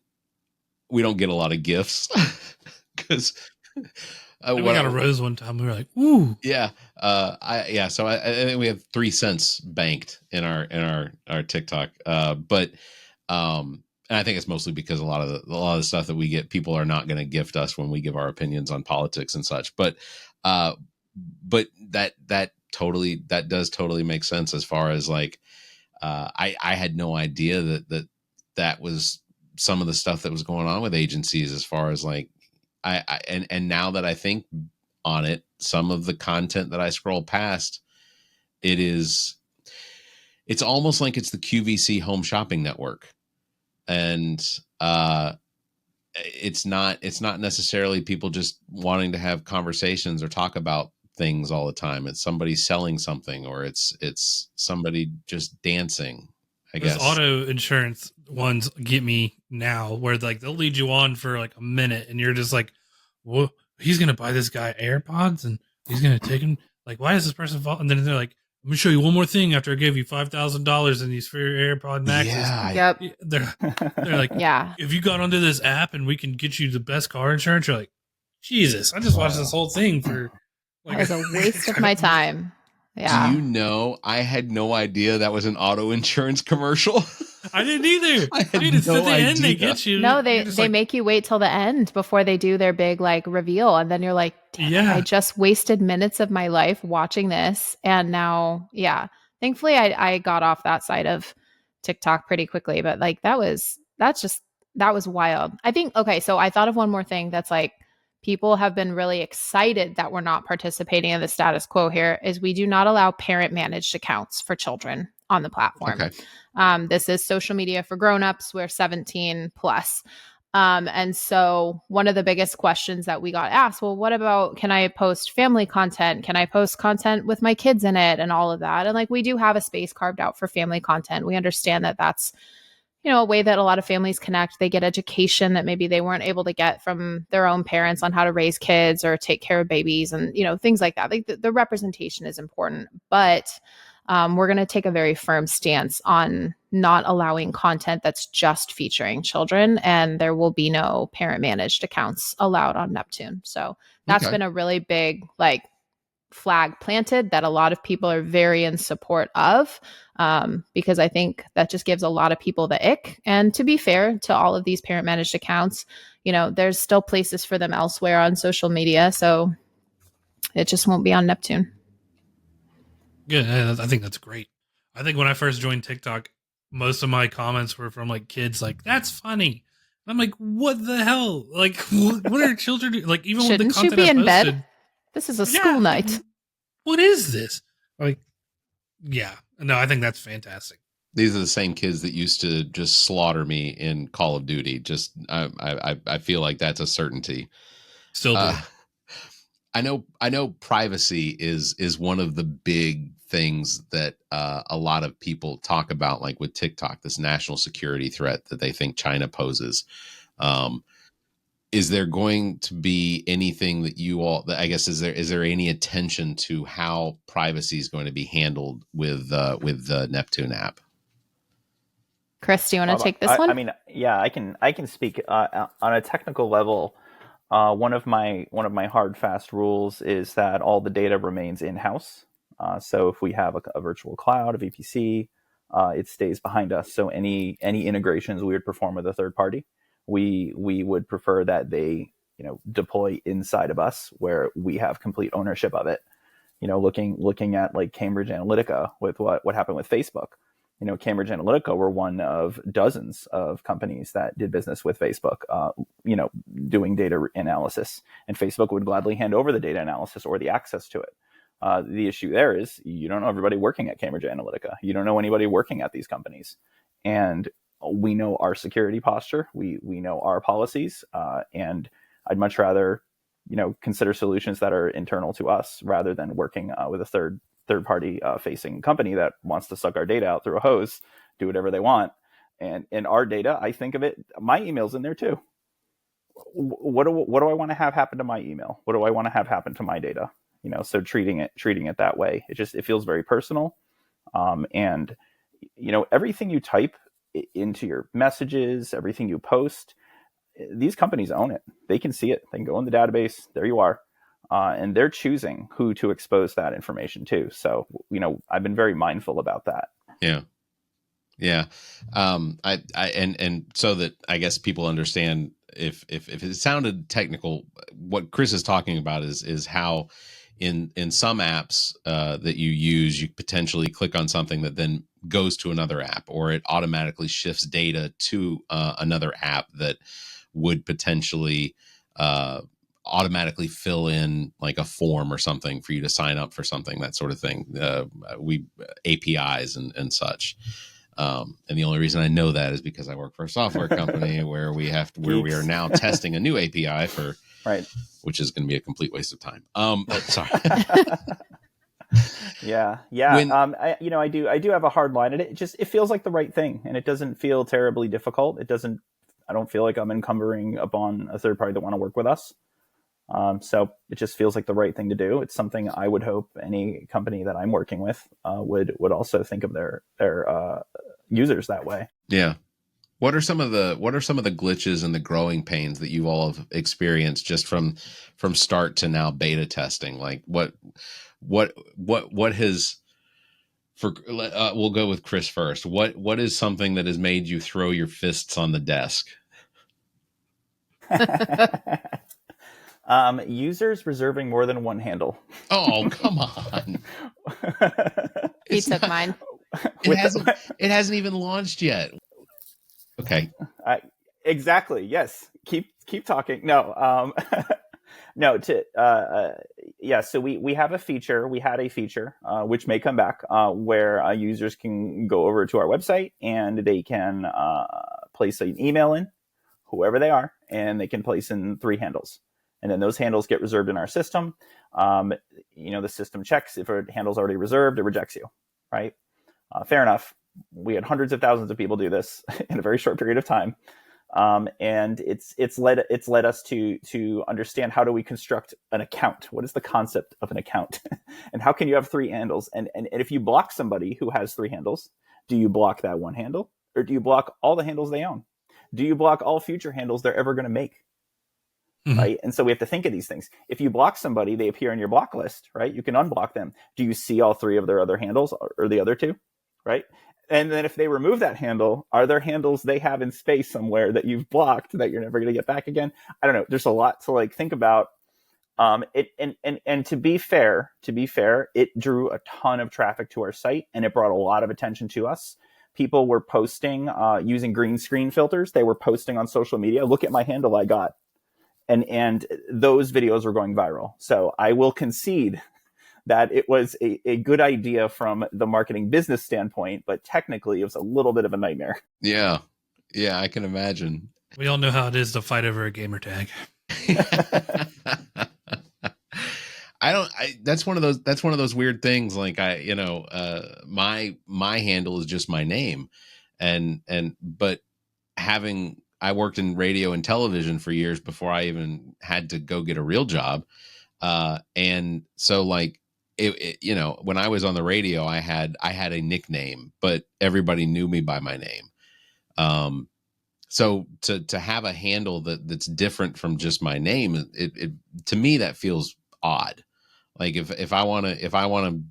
we don't get a lot of gifts because we got a rose one time. We were like, "Ooh, yeah." So I think we have 3 cents banked in our TikTok. And I think it's mostly because a lot of the stuff that we get, people are not going to gift us when we give our opinions on politics and such. But that does totally make sense as far as like, I had no idea that was some of the stuff that was going on with agencies as far as like, and now that I think on it, some of the content that I scroll past, it's almost like it's the QVC home shopping network. And it's not necessarily people just wanting to have conversations or talk about things all the time. It's somebody selling something, or it's somebody just dancing, I guess. Those auto insurance ones get me now, where like they'll lead you on for like a minute and you're just like, well, he's gonna buy this guy AirPods and he's gonna take him, like, why is this person fall? And then they're like, let me show you one more thing after I gave you $5,000 in these for your AirPod Maxes. Yeah. Yep. They're like, Yeah. if you got onto this app and we can get you the best car insurance, you're like, Jesus, I just watched this whole thing for like That was a waste of my time. Yeah. Do you know, I had no idea that was an auto insurance commercial. I didn't either. I had Dude, it's no at the end they idea. get you. No, You're they just like, make you wait till the end before they do their big like reveal, and then you're like, damn, Yeah. I just wasted minutes of my life watching this, and now, yeah. Thankfully, I got off that side of TikTok pretty quickly, but like that was wild. I think, okay, so I thought of one more thing that's like, people have been really excited that we're not participating in the status quo here, is we do not allow parent managed accounts for children on the platform. Okay. This is social media for grownups. We're 17 plus. And so one of the biggest questions that we got asked, well, what about, can I post family content? Can I post content with my kids in it and all of that? And like, we do have a space carved out for family content. We understand that that's, a way that a lot of families connect. They get education that maybe they weren't able to get from their own parents on how to raise kids or take care of babies and, things like that. Like the representation is important, but we're going to take a very firm stance on not allowing content that's just featuring children, and there will be no parent managed accounts allowed on Neptune. So that's been a really big flag planted that a lot of people are very in support of, because I think that just gives a lot of people the ick. And to be fair to all of these parent managed accounts, there's still places for them elsewhere on social media. So it just won't be on Neptune. Yeah, I think that's great. I think when I first joined TikTok, most of my comments were from like kids like, that's funny. And I'm like, what the hell? Like, what are children doing? Like, even Shouldn't with the content you be I in posted, bed? This is a school night. What is this? Like, yeah. No, I think that's fantastic. These are the same kids that used to just slaughter me in Call of Duty. Just, I feel like that's a certainty. Still do. I know privacy is one of the big things that a lot of people talk about, like with TikTok, this national security threat that they think China poses. is there going to be anything that you all, I guess, is there any attention to how privacy is going to be handled with the Neptune app? Chris, do you want to take this one? I mean, yeah, I can speak on a technical level. One of my hard fast rules is that all the data remains in house. So if we have a virtual cloud, a VPC, it stays behind us. So any integrations we would perform with a third party, we would prefer that they deploy inside of us, where we have complete ownership of it. Looking at like Cambridge Analytica with what happened with Facebook. Cambridge Analytica were one of dozens of companies that did business with Facebook, doing data analysis, and Facebook would gladly hand over the data analysis or the access to it. The issue there is you don't know everybody working at Cambridge Analytica. You don't know anybody working at these companies. And we know our security posture. We know our policies. And I'd much rather, consider solutions that are internal to us rather than working with a third party facing company that wants to suck our data out through a hose, do whatever they want. And in our data, I think of it, my email's in there too. What do I want to have happen to my email? What do I want to have happen to my data? So treating it that way, it feels very personal. And everything you type into your messages, everything you post, these companies own it. They can see it. They can go in the database. There you are. And they're choosing who to expose that information to. So, I've been very mindful about that. Yeah. Yeah. And so that I guess people understand, if it sounded technical, what Chris is talking about is how in some apps that you use, you potentially click on something that then goes to another app, or it automatically shifts data to another app that would potentially automatically fill in like a form or something for you to sign up for something, that sort of thing. We APIs and such. And the only reason I know that is because I work for a software company where we are now testing a new API for, right, which is going to be a complete waste of time. But sorry. Yeah. I do have a hard line, and it feels like the right thing, and it doesn't feel terribly difficult. I don't feel like I'm encumbering upon a third party that want to work with us. So it just feels like the right thing to do. It's something I would hope any company that I'm working with would also think of their users that way. Yeah. What are some of the glitches and the growing pains that you all have experienced just from start to now beta testing? Like what has, we'll go with Chris first. What is something that has made you throw your fists on the desk? Users reserving more than one handle. Oh, come on. He took mine. It hasn't even launched yet. Okay. Exactly. Yes. Keep talking. No. No. So we have a feature. We had a feature which may come back where users can go over to our website and they can place an email in, whoever they are, and they can place in 3 handles. And then those handles get reserved in our system. The system checks if a handle's already reserved, it rejects you, right? Fair enough. We had hundreds of thousands of people do this in a very short period of time. And it's led us to understand, how do we construct an account? What is the concept of an account? And how can you have 3 handles? And if you block somebody who has 3 handles, do you block that one handle, or do you block all the handles they own? Do you block all future handles they're ever going to make? Mm-hmm. Right. And so we have to think of these things. If you block somebody, they appear on your block list, right? You can unblock them. Do you see all 3 of their other handles, or the other 2? Right. And then if they remove that handle, are there handles they have in space somewhere that you've blocked that you're never going to get back again? I don't know. There's a lot to think about. And to be fair, it drew a ton of traffic to our site, and it brought a lot of attention to us. People were posting using green screen filters. They were posting on social media. Look at my handle I got. And those videos were going viral. So I will concede that it was a good idea from the marketing business standpoint, but technically it was a little bit of a nightmare. Yeah. Yeah, I can imagine. We all know how it is to fight over a gamer tag. That's one of those weird things. Like my handle is just my name, but having I worked in radio and television for years before I even had to go get a real job. And so like you know, when I was on the radio, I had a nickname, but everybody knew me by my name. So to have a handle that's different from just my name, it to me that feels odd. Like if I want to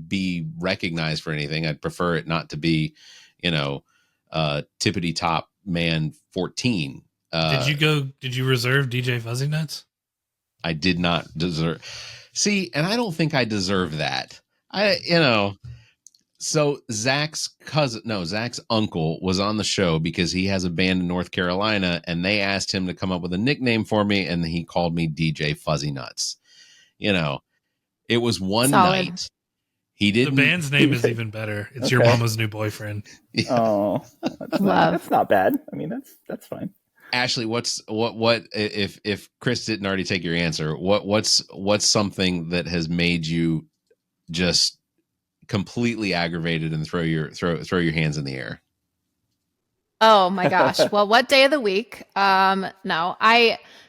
be recognized for anything, I'd prefer it not to be, you know, tippity top man 14. Did you reserve DJ Fuzzy Nuts? I did not deserve. See, and I don't think I deserve that. You know, so Zach's uncle was on the show because he has a band in North Carolina, and they asked him to come up with a nickname for me, and he called me DJ Fuzzy Nuts. You know, it was one Solid. night. He didn't. The band's name is even better. It's Your Mama's New Boyfriend. Yeah. Oh, that's not bad. I mean, that's fine. Ashley, what if Chris didn't already take your answer? What's something that has made you just completely aggravated and throw your hands in the air? Oh my gosh. Well, what day of the week? No,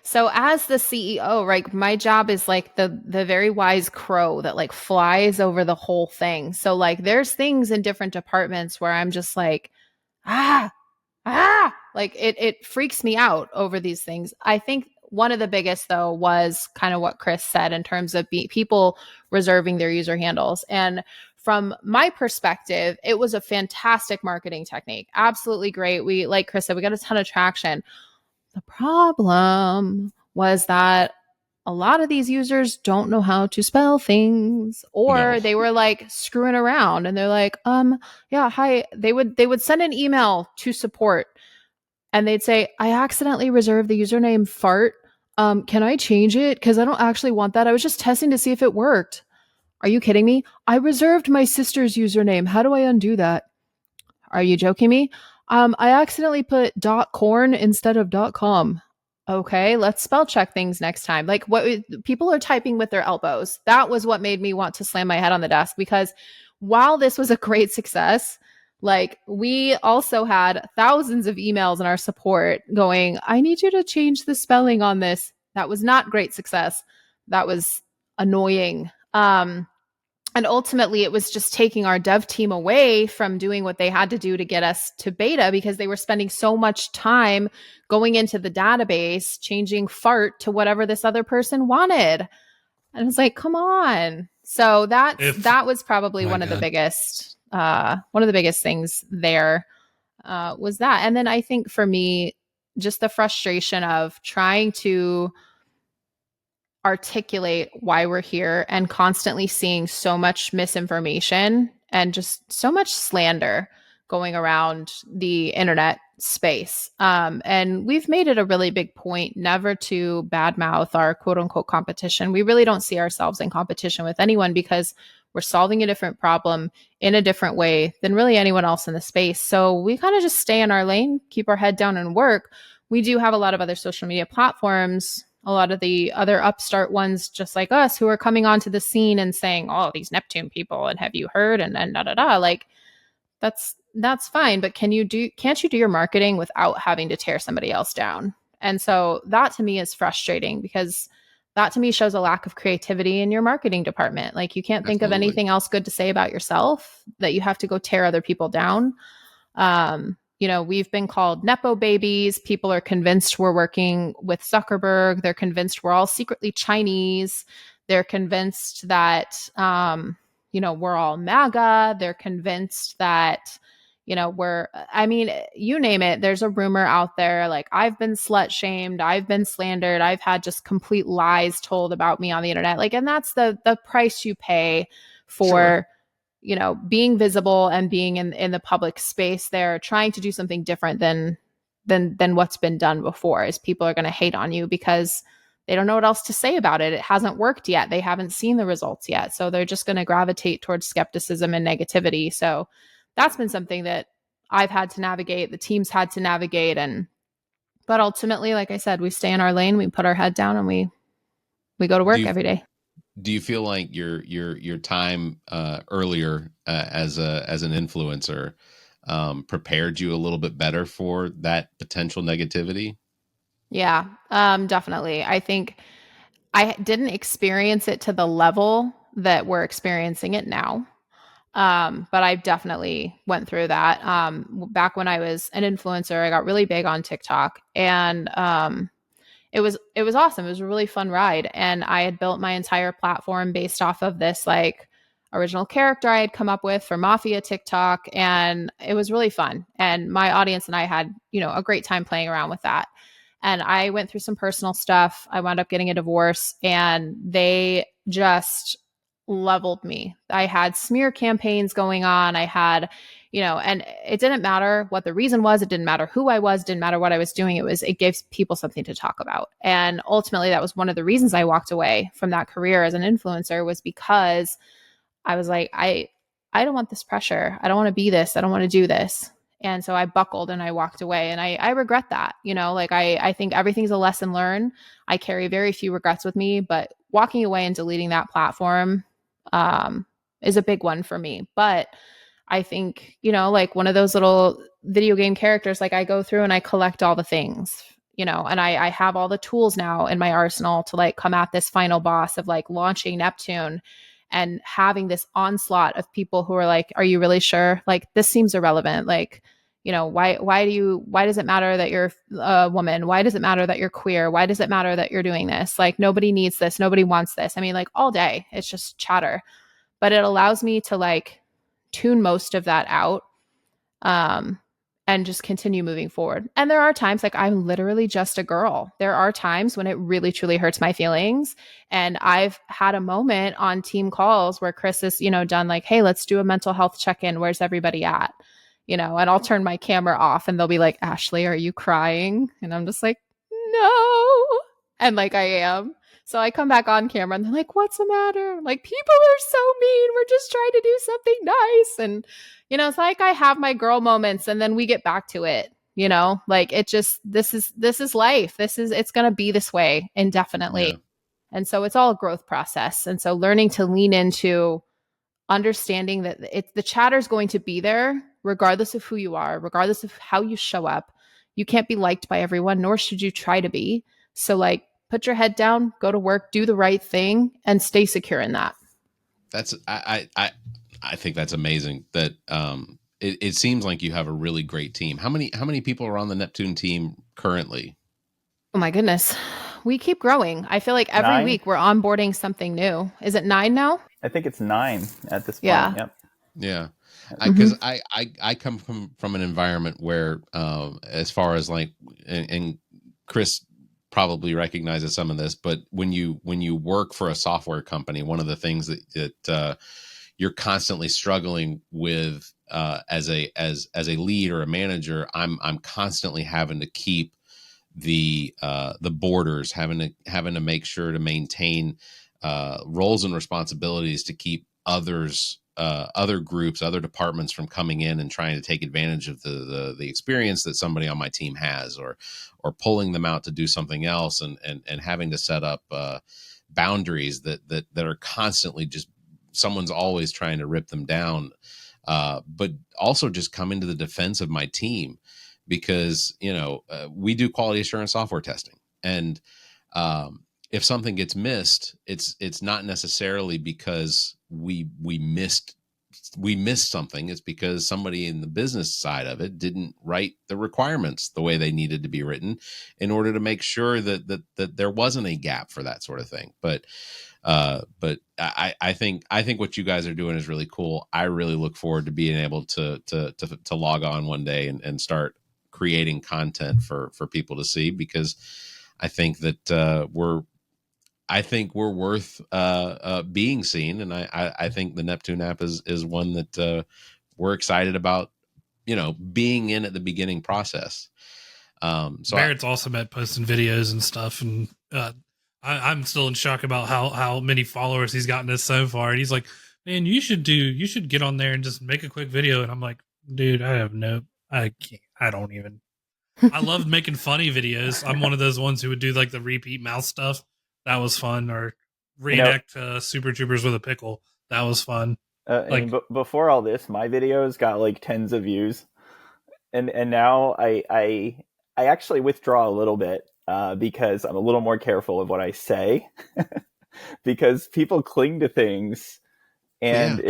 so as the CEO, right, my job is like the very wise crow that like flies over the whole thing. So like there's things in different departments where I'm just like, like it freaks me out over these things. I think one of the biggest though was kind of what Chris said in terms of people reserving their user handles. And from my perspective, it was a fantastic marketing technique. Absolutely great. We, like Chris said, we got a ton of traction. The problem was that a lot of these users don't know how to spell things, or they were like screwing around and they're like, yeah, hi. They would send an email to support and they'd say, I accidentally reserved the username fart. Can I change it? Because I don't actually want that. I was just testing to see if it worked. Are you kidding me? I reserved my sister's username. How do I undo that? Are you joking me? I accidentally put .corn instead of .com. Okay, let's spell check things next time. Like what people are typing with their elbows. That was what made me want to slam my head on the desk, because while this was a great success, like we also had thousands of emails in our support going, I need you to change the spelling on this. That was not great success. That was annoying. And ultimately, it was just taking our dev team away from doing what they had to do to get us to beta, because they were spending so much time going into the database, changing fart to whatever this other person wanted. And it's like, come on. So that was probably one of the biggest things there was that. And then I think for me, just the frustration of trying to articulate why we're here and constantly seeing so much misinformation and just so much slander going around the internet space. And we've made it a really big point never to badmouth our quote unquote competition. We really don't see ourselves in competition with anyone because we're solving a different problem in a different way than really anyone else in the space. So we kind of just stay in our lane, keep our head down and work. We do have a lot of other social media platforms, a lot of the other upstart ones just like us, who are coming onto the scene and saying, oh, these Neptune people, and have you heard, and da da da. Like that's fine, but can't you do your marketing without having to tear somebody else down? And so that to me is frustrating, because that to me shows a lack of creativity in your marketing department. Like you can't think of anything else good to say about yourself, that you have to go tear other people down. You know, we've been called Nepo babies. People are convinced we're working with Zuckerberg. They're convinced we're all secretly Chinese. They're convinced that, you know, we're all MAGA. They're convinced that, you know, you name it. There's a rumor out there. Like I've been slut shamed. I've been slandered. I've had just complete lies told about me on the internet. Like, and that's the price you pay for, sure, you know, being visible and being in the public space. They're trying to do something different than what's been done before, is people are going to hate on you because they don't know what else to say about it. It hasn't worked yet. They haven't seen the results yet. So they're just going to gravitate towards skepticism and negativity. So that's been something that I've had to navigate, the team's had to navigate. But ultimately, like I said, we stay in our lane, we put our head down, and we go to work every day. Do you feel like your time earlier as an influencer, prepared you a little bit better for that potential negativity? Yeah, definitely. I think I didn't experience it to the level that we're experiencing it now. But I definitely went through that. Back when I was an influencer, I got really big on TikTok, and it was awesome. It was a really fun ride, and I had built my entire platform based off of this like original character I had come up with for Mafia TikTok, and it was really fun. And my audience and I had a great time playing around with that. And I went through some personal stuff. I wound up getting a divorce, and they just leveled me. I had smear campaigns going on. I had, and it didn't matter what the reason was. It didn't matter who I was, didn't matter what I was doing. It gives people something to talk about. And ultimately that was one of the reasons I walked away from that career as an influencer, was because I was like, I don't want this pressure. I don't want to be this. I don't want to do this. And so I buckled and I walked away, and I regret that. Like I think everything's a lesson learned. I carry very few regrets with me, but walking away and deleting that platform is a big one for me. But I think, like one of those little video game characters, like I go through and I collect all the things, and I have all the tools now in my arsenal to like come at this final boss of like launching Neptune, and having this onslaught of people who are like, are you really sure? Like, this seems irrelevant. Like, why does it matter that you're a woman? Why does it matter that you're queer? Why does it matter that you're doing this? Like, nobody needs this. Nobody wants this. I mean, like all day, it's just chatter, but it allows me to like tune most of that out. And just continue moving forward. And there are times like I'm literally just a girl. There are times when it really truly hurts my feelings. And I've had a moment on team calls where Chris has, done like, hey, let's do a mental health check-in. Where's everybody at? And I'll turn my camera off and they'll be like, Ashley, are you crying? And I'm just like, no. And like I am. So I come back on camera and they're like, what's the matter? Like, people are so mean. We're just trying to do something nice. And it's like I have my girl moments and then we get back to it, like it just, this is life. It's going to be this way indefinitely. Yeah. And so it's all a growth process. And so learning to lean into understanding that the chatter is going to be there regardless of who you are, regardless of how you show up. You can't be liked by everyone, nor should you try to be. So like put your head down, go to work, do the right thing, and stay secure in that. That's I think that's amazing. That it seems like you have a really great team. How many people are on the Neptune team currently? Oh my goodness. We keep growing. I feel like every 9? week we're onboarding something new. Is it 9 now? I think it's 9 at this point. Yeah. Yep. Yeah. Because I come from an environment where as far as like and Chris probably recognizes some of this, but when you work for a software company, one of the things that you're constantly struggling with as a lead or a manager, I'm constantly having to keep the borders, having to make sure to maintain roles and responsibilities to keep other groups, other departments from coming in and trying to take advantage of the experience that somebody on my team has, or pulling them out to do something else, and having to set up boundaries that are constantly just, someone's always trying to rip them down, but also just come into the defense of my team, because we do quality assurance software testing, and if something gets missed, it's not necessarily because we missed something. It's because somebody in the business side of it didn't write the requirements the way they needed to be written in order to make sure that there wasn't a gap for that sort of thing. But I think what you guys are doing is really cool. I really look forward to being able to log on one day and start creating content for people to see, because I think that we're worth being seen, and I think the Neptune app is one that we're excited about, being in at the beginning process. So Barrett's awesome at posting videos and stuff, and I'm still in shock about how many followers he's gotten us so far. And he's like, "Man, you should get on there and just make a quick video." And I'm like, "Dude, I can't. I don't even." I loved making funny videos. I'm one of those ones who would do like the repeat mouth stuff. That was fun. Or reenact Super Troopers with a pickle. That was fun. Before all this, my videos got like tens of views. and now I actually withdraw a little bit because I'm a little more careful of what I say because people cling to things, and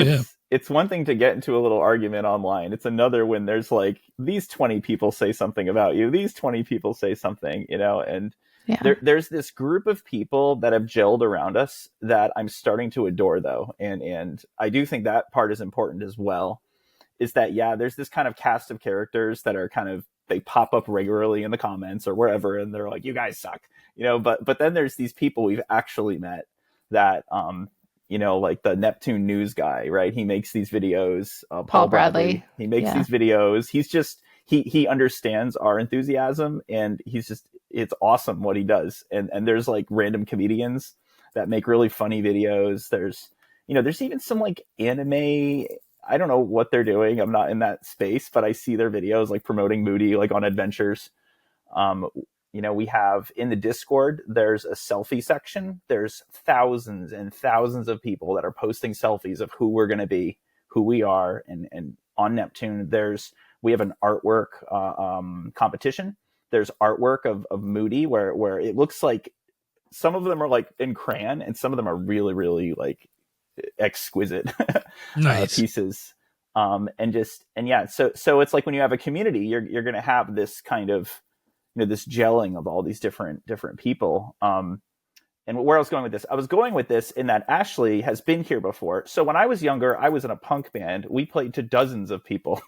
it's one thing to get into a little argument online. It's another when there's like these 20 people say something about you, these 20 people say something, and there's this group of people that have gelled around us that I'm starting to adore, though, and I do think that part is important as well. Is that there's this kind of cast of characters that are kind of, they pop up regularly in the comments or wherever, and they're like, you guys suck, but then there's these people we've actually met that like the Neptune news guy, right? He makes these videos. Paul Bradley. He makes these videos. He's just he understands our enthusiasm, and it's awesome what he does. And there's like random comedians that make really funny videos. There's even some like anime. I don't know what they're doing. I'm not in that space, but I see their videos like promoting Moody, like on adventures. We have in the Discord, there's a selfie section. There's thousands and thousands of people that are posting selfies of who we're going to be, who we are. And on Neptune, we have an artwork competition. There's artwork of Moody where it looks like some of them are like in crayon and some of them are really, really like exquisite nice. Pieces. So it's like when you have a community, you're going to have this kind of, this gelling of all these different people. And where I was going with this in that Ashley has been here before. So when I was younger, I was in a punk band. We played to dozens of people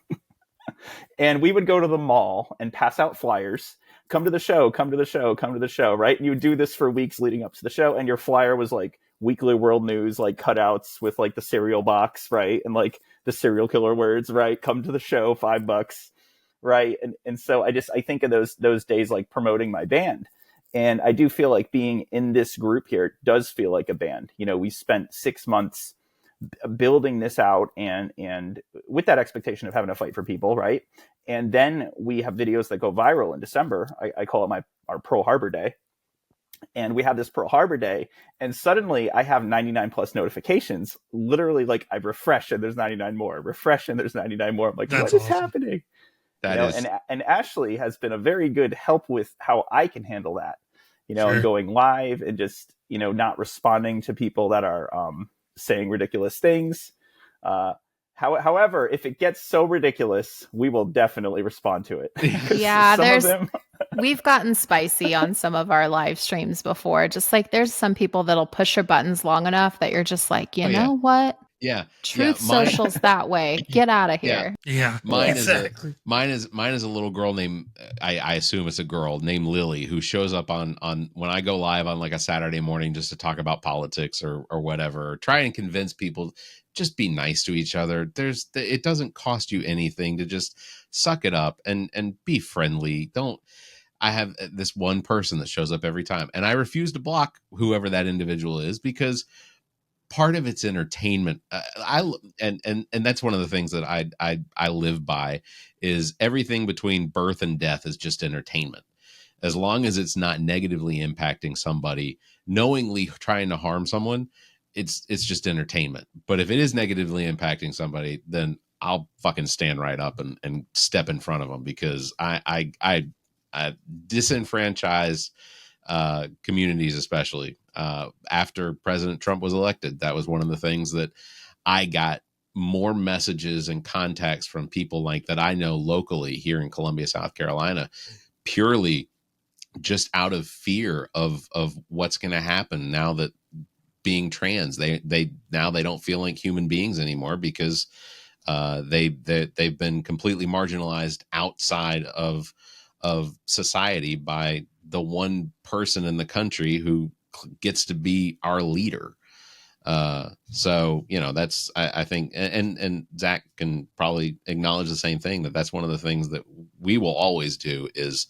and we would go to the mall and pass out flyers. Come to the show, come to the show, come to the show, right? And you would do this for weeks leading up to the show. And your flyer was like Weekly World News, like cutouts with like the cereal box, right? And like the serial killer words, right? Come to the show, $5. Right. And so I think of those days like promoting my band. And I do feel like being in this group here does feel like a band. We spent 6 months building this out and with that expectation of having to fight for people. Right. And then we have videos that go viral in December. I call it our Pearl Harbor Day. And we have this Pearl Harbor Day, and suddenly I have 99 plus notifications. Literally, like I refresh and there's 99 more. Refresh and there's 99 more. I'm like, what is happening? And Ashley has been a very good help with how I can handle that, Sure. and going live and just, not responding to people that are saying ridiculous things. However, if it gets so ridiculous, we will definitely respond to it. Yeah, we've gotten spicy on some of our live streams before. Just like there's some people that'll push your buttons long enough that you're just like, you know what? Yeah. Truth Social's that way. Get out of here. Yeah. Mine exactly. is a little girl named, I assume it's a girl named Lily, who shows up on when I go live on like a Saturday morning just to talk about politics or whatever, or try and convince people just be nice to each other. It doesn't cost you anything to just suck it up and be friendly. I have this one person that shows up every time, and I refuse to block whoever that individual is because part of it's entertainment. And that's one of the things that I live by is everything between birth and death is just entertainment. As long as it's not negatively impacting somebody, knowingly trying to harm someone, it's just entertainment. But if it is negatively impacting somebody, then I'll fucking stand right up and step in front of them because I disenfranchise communities, especially after President Trump was elected. That was one of the things that I got more messages and contacts from people like that I know locally here in Columbia, South Carolina, purely just out of fear of what's going to happen now that being trans, they don't feel like human beings anymore because they've been completely marginalized outside of society by the one person in the country who gets to be our leader. So, that's, I think, and Zach can probably acknowledge the same thing, that's one of the things that we will always do is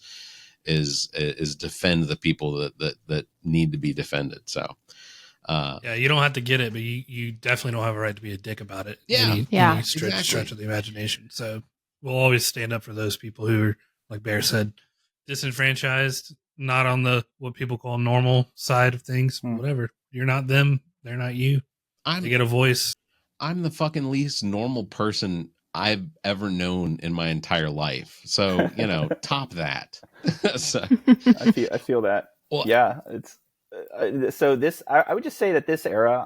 defend the people that need to be defended. So, you don't have to get it, but you definitely don't have a right to be a dick about it. Yeah. Stretch of the imagination. So we'll always stand up for those people who are, like Bear said, disenfranchised, not on the what people call normal side of things. Whatever. You're not them. They're not you. They get a voice. I'm the fucking least normal person I've ever known in my entire life. So, top that. So, I feel that. well, Yeah, it's so this. I would just say that this era,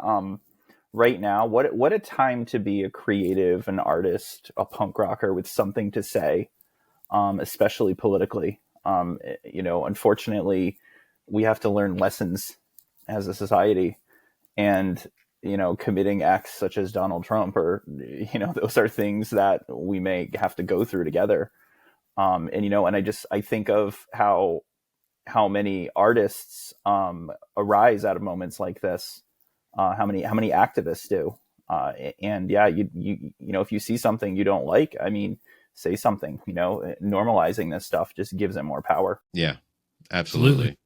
right now, what a time to be a creative, an artist, a punk rocker with something to say, especially politically. Unfortunately, we have to learn lessons as a society, and committing acts such as Donald Trump, or those are things that we may have to go through together. And I think of how many artists arise out of moments like this, how many activists do, and yeah, if you see something you don't like, I mean, say something. Normalizing this stuff just gives it more power. yeah, absolutely. Absolutely.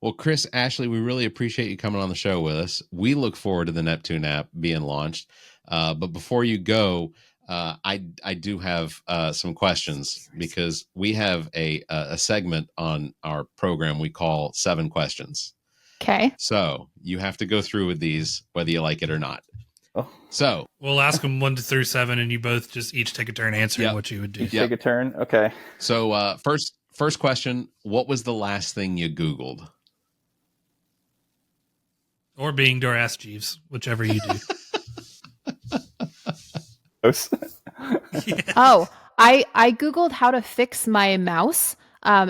Well, Chris, Ashley, we really appreciate you coming on the show with us. We look forward to the Neptune app being launched. But before you go, I do have some questions, because we have a segment on our program we call 7 Questions. Okay. So you have to go through with these, whether you like it or not. Oh. So We'll ask them 1 through 7, and you both just each take a turn answering Yep. what you would do. Each take a turn. Okay. So first question: what was the last thing you Googled? Or being Dora Ask Jeeves, whichever you do. Oh, I Googled how to fix my mouse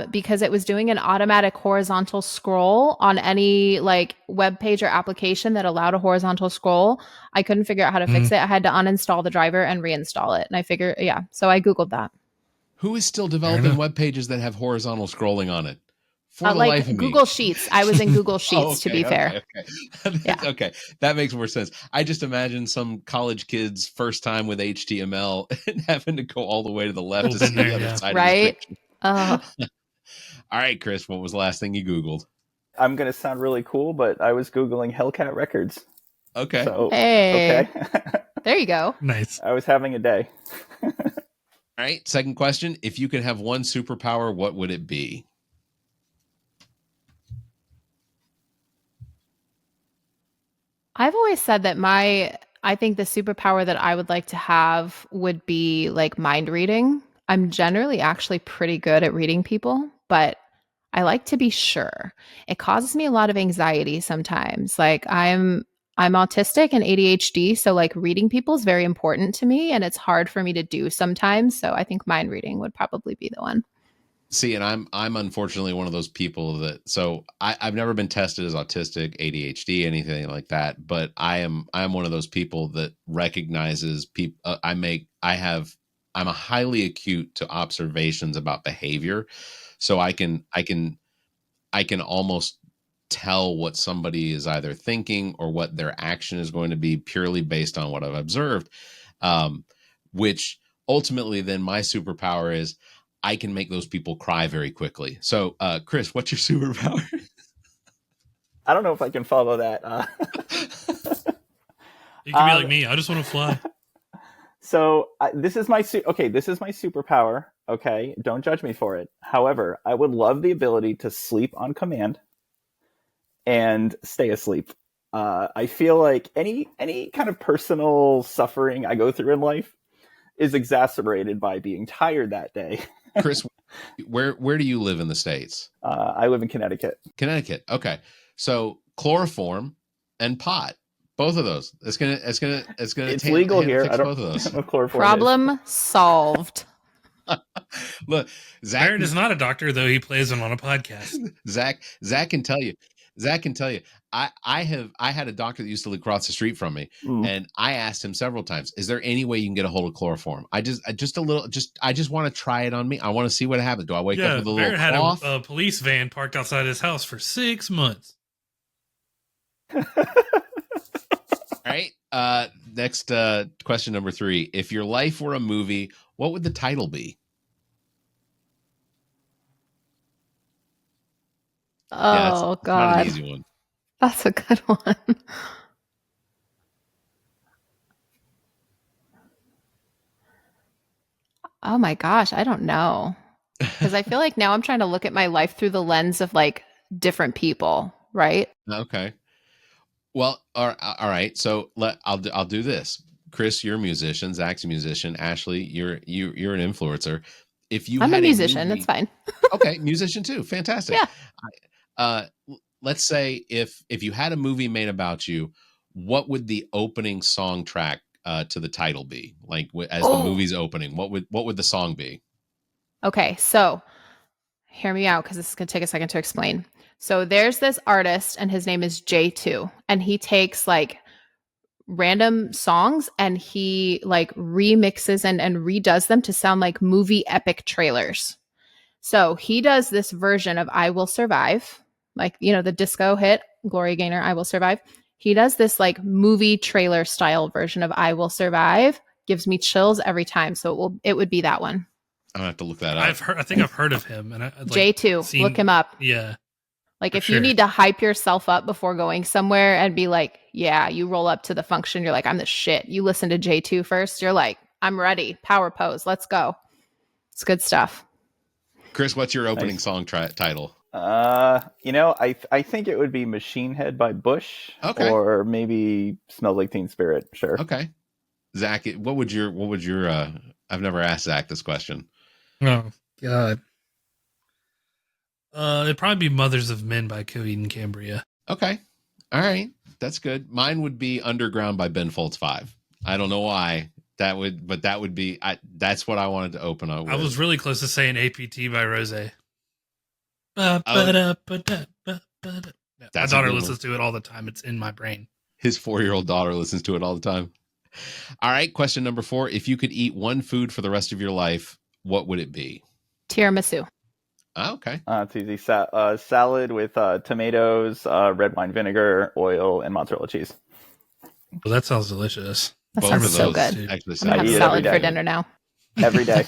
because it was doing an automatic horizontal scroll on any like web page or application that allowed a horizontal scroll. I couldn't figure out how to fix it. I had to uninstall the driver and reinstall it. And I figured, yeah. So I Googled that. Who is still developing web pages that have horizontal scrolling on it? For the Like life of Google me. Sheets. I was in Google Sheets, to be fair. Okay. Yeah. Okay. That makes more sense. I just imagine some college kid's first time with HTML and having to go all the way to the left to see the other side right? of the picture. Oh, All right, Chris, what was the last thing you Googled? I'm going to sound really cool, but I was Googling Hellcat Records. Okay. So, hey. okay. There you go. Nice. I was having a day. All right. Second question. If you could have one superpower, what would it be? I've always said that I think the superpower that I would like to have would be like mind reading. I'm generally actually pretty good at reading people, but I like to be sure. It causes me a lot of anxiety sometimes. Like I'm autistic and ADHD, so like reading people is very important to me, and it's hard for me to do sometimes. So I think mind reading would probably be the one. See, and I'm unfortunately one of those people that, so I've never been tested as autistic, ADHD, anything like that, but I'm one of those people that recognizes people. I'm a highly acute to observations about behavior, so I can almost tell what somebody is either thinking or what their action is going to be purely based on what I've observed, which ultimately then my superpower is I can make those people cry very quickly. So, Chris, what's your superpower? I don't know if I can follow that. You can be like me. I just want to fly. So this is my superpower. Okay, don't judge me for it. However, I would love the ability to sleep on command and stay asleep. I feel like any kind of personal suffering I go through in life is exacerbated by being tired that day. Chris, where do you live in the States? I live in Connecticut. Connecticut. Okay. So chloroform and pot, both of those. It's legal here. Fix both of those. Problem solved. Look, Zach Barrett is not a doctor, though he plays them on a podcast. Zach can tell you. I had a doctor that used to live across the street from me, and I asked him several times, "Is there any way you can get a hold of chloroform? I just want to try it on me. I want to see what happens. Do I wake up with a Barrett little cough?" had a police van parked outside his house for 6 months. All right. Next question number 3. If your life were a movie, what would the title be? Oh, it's God. not an easy one. That's a good one. Oh my gosh, I don't know. Because I feel like now I'm trying to look at my life through the lens of like different people, right? Okay. Well, all right. So I'll do this. Chris, you're a musician. Zach's a musician. Ashley, you're an influencer. If you I'm had a musician. movie, It's fine. okay, musician too. Fantastic. Yeah. Let's say if you had a movie made about you, what would the opening song track to the title be? Like as the movie's opening, what would the song be? Okay, so hear me out because this is going to take a second to explain. So there's this artist and his name is J2, and he takes like random songs and he like remixes and redoes them to sound like movie epic trailers. So he does this version of I Will Survive, like, you know, the disco hit Gloria Gaynor, I Will Survive. He does this like movie trailer style version of I Will Survive. Gives me chills every time. So it would be that one. I'll have to look that up. I think I've heard of him, and I'd like J2, look him up. Yeah. Like if you need to hype yourself up before going somewhere and be like, yeah, you roll up to the function, you're like, I'm the shit. You listen to J2 first, you're like, I'm ready. Power pose. Let's go. It's good stuff. Chris, what's your opening song title? You know, I think it would be Machine Head by Bush, or maybe Smells Like Teen Spirit. Sure. Okay. Zach, what would your I've never asked Zach this question. Oh God. It'd probably be Mothers of Men by Coheed and Cambria. Okay. All right. That's good. Mine would be Underground by Ben Folds 5. I don't know why that would be, that's what I wanted to open up with. I was really close to saying APT by Rose. My daughter listens to it all the time. It's in my brain. His 4-year-old daughter listens to it all the time. All right. Question number 4. If you could eat one food for the rest of your life, what would it be? Tiramisu. Oh, okay. It's easy. Salad with tomatoes, red wine vinegar, oil, and mozzarella cheese. Well, that sounds delicious. That sounds so good. Actually, I'm going to have salad for dinner now. Every day.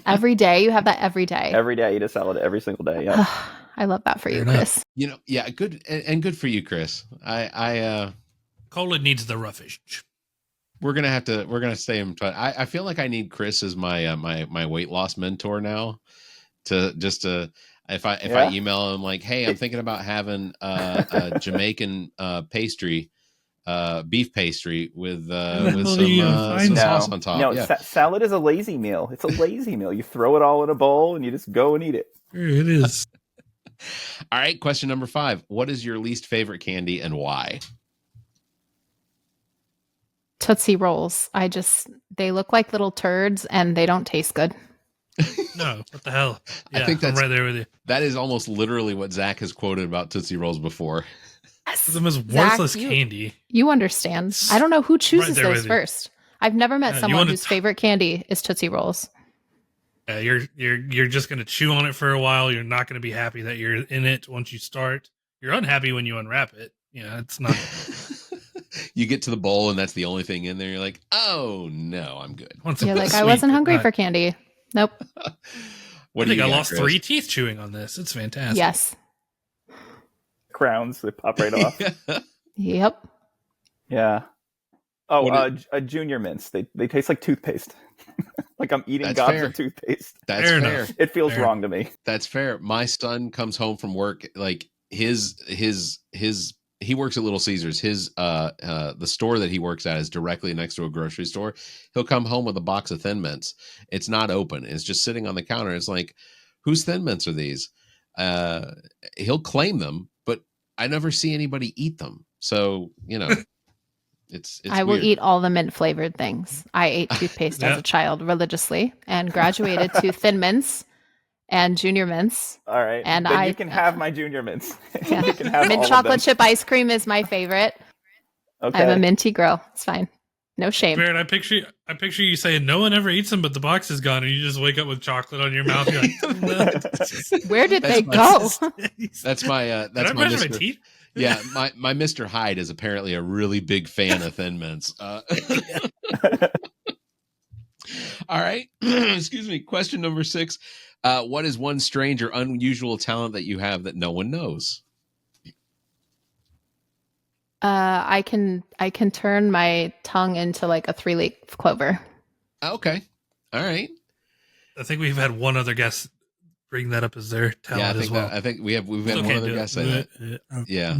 Every day? You have that every day? Every day. I eat a salad every single day. Yeah. I love that for you, Chris. You know, yeah, good and good for you, Chris. Cola needs the roughage. We're gonna stay in touch. I feel like I need Chris as my my weight loss mentor now. If I email him like, hey, I'm thinking about having a Jamaican pastry, beef pastry with some sauce on top. No, yeah. Salad is a lazy meal. It's a lazy meal. You throw it all in a bowl and you just go and eat it. It is. All right, question number 5. What is your least favorite candy and why? Tootsie Rolls. They look like little turds and they don't taste good. No, what the hell? Yeah, I think I'm right there with you. That is almost literally what Zach has quoted about Tootsie Rolls before. It's the most worthless candy. You understand. I don't know who chooses those first. I've never met someone whose favorite candy is Tootsie Rolls. Yeah, you're just gonna chew on it for a while. You're not gonna be happy that you're in it once you start. You're unhappy when you unwrap it. Yeah, it's not. You get to the bowl and that's the only thing in there. You're like, oh no, I'm good. You're like, I wasn't hungry for candy. Nope. I think I lost 3 teeth chewing on this. It's fantastic. Yes. Crowns, they pop right off. Yep. Yeah. Oh, Junior Mints. They taste like toothpaste. Like I'm eating gobs of toothpaste. That's fair. It feels wrong to me. That's fair. My son comes home from work, like he works at Little Caesars. His the store that he works at is directly next to a grocery store. He'll come home with a box of Thin Mints. It's not open. It's just sitting on the counter. It's like, whose Thin Mints are these? He'll claim them, but I never see anybody eat them. So, you know, it's I will weird. eat all the mint flavored things. I ate toothpaste as a child religiously and graduated to Thin Mints and Junior Mints. All right. And then you can have my Junior Mints. Yeah. You can have mint chocolate chip ice cream is my favorite. Okay. I'm a minty girl. It's fine. No shame. Barrett, I picture you saying no one ever eats them, but the box is gone, and you just wake up with chocolate on your mouth. You're like, where did they go? That's my Did I brush my teeth? Yeah, my Mr. Hyde is apparently a really big fan of Thin Mints. All right. Excuse me. Question number 6. What is one strange or unusual talent that you have that no one knows? I can turn my tongue into like a 3-leaf clover. Okay. All right. I think we've had one other guest bring that up as their talent as well. I think we've had one other guest say that. Yeah.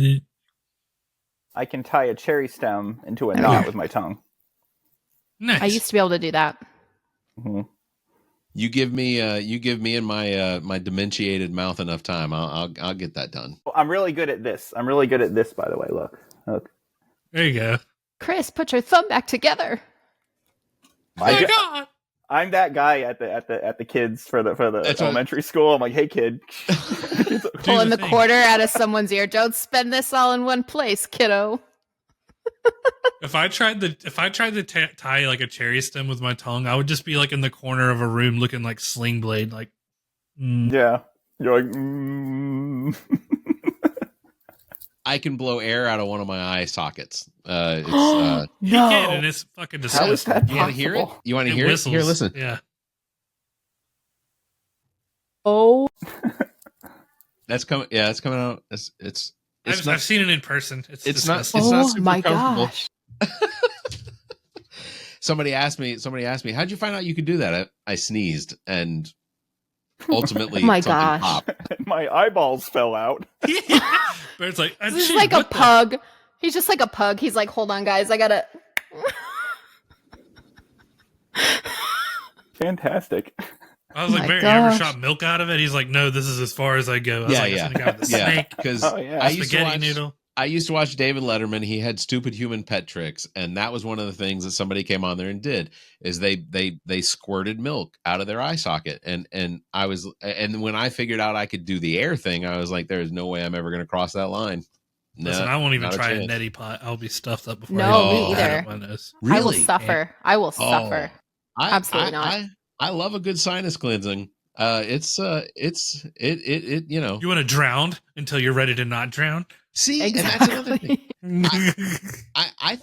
I can tie a cherry stem into a knot with my tongue. Nice. I used to be able to do that. Mhm. You give me and my dementiated mouth enough time. I'll get that done. I'm really good at this. By the way. Look. There you go. Chris, put your thumb back together. Oh my God. I'm that guy at the kids for the elementary school. I'm like, hey kid, Pulling the thing. quarter out of someone's ear. Don't spend this all in one place, kiddo. If I tried to tie like a cherry stem with my tongue, I would just be like in the corner of a room looking like Sling Blade. Like, yeah, you're like. I can blow air out of one of my eye sockets. It's you can, and it's fucking disgusting. How is that you want to hear it? possible? You want to It hear whistles. it? Here, listen. Yeah. Oh, That's coming. Yeah, it's coming out. It's I've seen it in person. It's disgusting. It's not oh super my comfortable. gosh. Somebody asked me, how'd you find out you could do that? I sneezed and ultimately Oh my something gosh. popped. My eyeballs fell out. But it's like, He's just "Gee, like a what the-" pug. He's just like a pug. He's like, hold on, guys. I gotta. Fantastic. I was like, my Barry, you ever gosh. shot milk out of it? He's like, no, this is as far as I go. I was like, I got the snake, Because Oh, yeah. I used to spaghetti watch. noodle. I used to watch David Letterman. He had stupid human pet tricks, and that was one of the things that somebody came on there and did. Is they squirted milk out of their eye socket, and when I figured out I could do the air thing, I was like, there is no way I'm ever going to cross that line. Listen, I won't even not a try a chance. neti pot. I'll be stuffed up before No, I me even either. my nose. I will Really? suffer. I will suffer. Absolutely not. I love a good sinus cleansing. It's you know. You want to drown until you're ready to not drown? See, and that's another thing. Exactly. I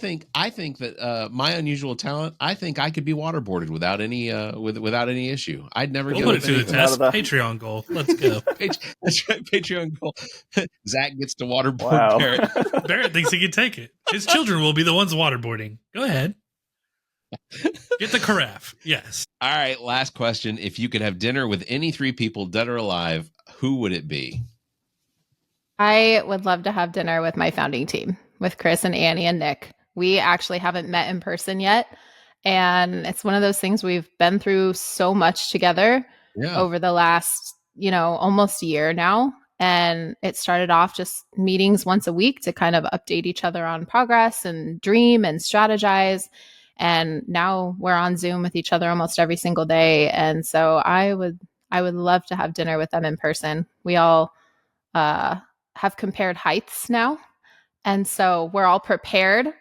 think that my unusual talent. I think I could be waterboarded without any without any issue. I'd never We'll get put it to the anything. test. Out of the- Patreon goal. Let's go. That's right, Patreon goal. Zach gets to waterboard Wow. Barrett. Barrett thinks he can take it. His children will be the ones waterboarding. Go ahead. Get the carafe. Yes. All right, last question. If you could have dinner with any three people, dead or alive, who would it be? I would love to have dinner with my founding team, with Chris and Annie and Nick. We actually haven't met in person yet. And it's one of those things we've been through so much together Yeah. over the last, almost a year now. And it started off just meetings once a week to kind of update each other on progress and dream and strategize. And now we're on Zoom with each other almost every single day. And so I would love to have dinner with them in person. We all have compared heights now. And so we're all prepared.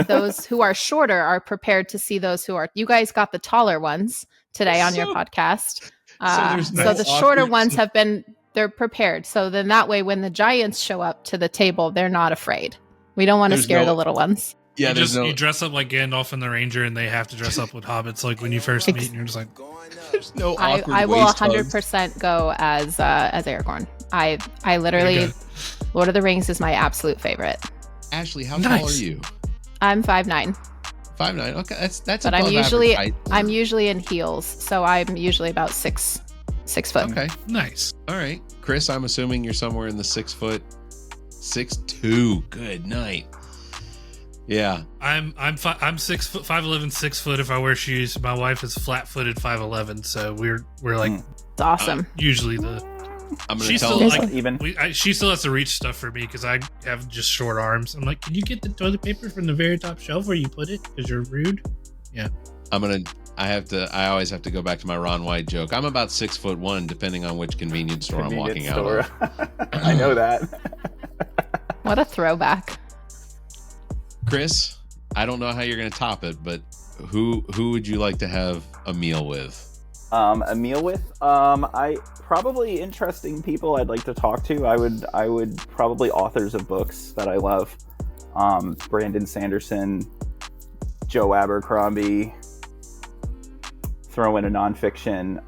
Those who are shorter are prepared to see those who are. You guys got the taller ones today on your podcast. there's no So the shorter awkward- ones they're prepared. So then that way, when the giants show up to the table, they're not afraid. We don't want to There's scare no- the little ones. Yeah, there's You dress up like Gandalf and the Ranger, and they have to dress up with hobbits. Like when you first meet, and you're just like, there's no I awkward will waist hugs. 100% go as Aragorn. I literally, There you Lord of the Rings is my absolute favorite. Ashley, how Nice. tall are you? I'm 5'9", 5'9". Okay, that's but I'm above usually average height. I'm usually in heels, so I'm usually about 6 foot. Okay. nice. All right, Chris. I'm assuming you're somewhere in the 6 foot, 6'2". Good night. Yeah. I'm 6 foot 5'11", 6 foot if I wear shoes. My wife is flat footed 5'11", so we're like It's awesome. usually the. I'm gonna She's tell. still That's like even. she still has to reach stuff for me because I have just short arms. I'm like, can you get the toilet paper from the very top shelf where you put it? Because you're rude. I always have to go back to my Ron White joke. I'm about 6'1", depending on which convenience store I'm walking out of. I know that. What a throwback. Chris, I don't know how you're going to top it, but who would you like to have a meal with? A meal with? I probably interesting people I'd like to talk to. I would probably authors of books that I love. Brandon Sanderson, Joe Abercrombie. Throw in a nonfiction.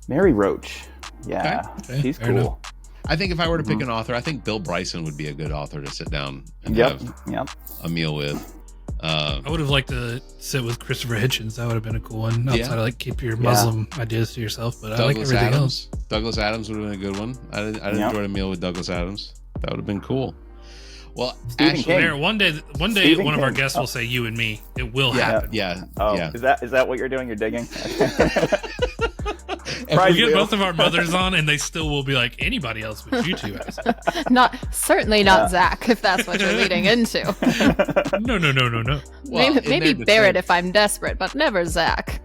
Mary Roach. Yeah, Okay, she's fair cool. enough. I think if I were to pick an author, I think Bill Bryson would be a good author to sit down and Yep. have a meal with. I would have liked to sit with Christopher Hitchens. That would have been a cool one. Outside Yeah. of like keep your Muslim ideas to yourself, but I like Douglas everything Adams. else. Douglas Adams would have been a good one. I'd Yep. enjoyed a meal with Douglas Adams. That would have been cool. Well, Stephen Ashley, King. There, one day, Stephen one of our King. guests will say you and me. It will yeah, happen. yeah, Oh, yeah. is that what you're doing? You're digging? We Prize get wheel. both of our mothers on, and they still will be like anybody else but you two. Guys. Certainly not Zach, if that's what you're leading into. No. Well, maybe in their Barrett defense- if I'm desperate, but never Zach.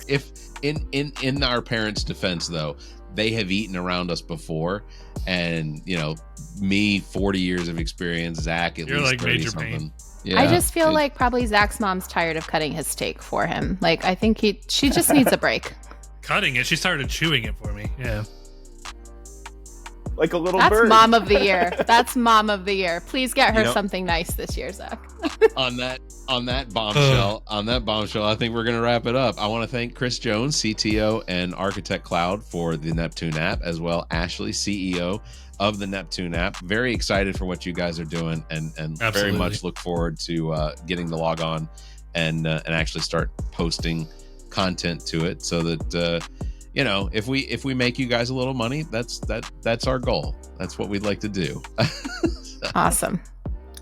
If in our parents' defense, though, they have eaten around us before, and me 40 years of experience, Zach at You're least like 30 Major something. Payne. Yeah, I just feel like probably Zach's mom's tired of cutting his steak for him. Like I think she just needs a break. Cutting it, she started chewing it for me. Yeah. Like a little That's bird. mom of the year. That's mom of the year. Please get her You know- something nice this year, Zach. on that bombshell, I think we're gonna wrap it up. I want to thank Chris Jones, CTO and Architect Cloud, for the Neptune app, as well Ashley, CEO of the Neptune app. Very excited for what you guys are doing, and very Absolutely. much look forward to getting the log on and actually start posting content to it, so that if we make you guys a little money, that's our goal. That's what we'd like to do. Awesome.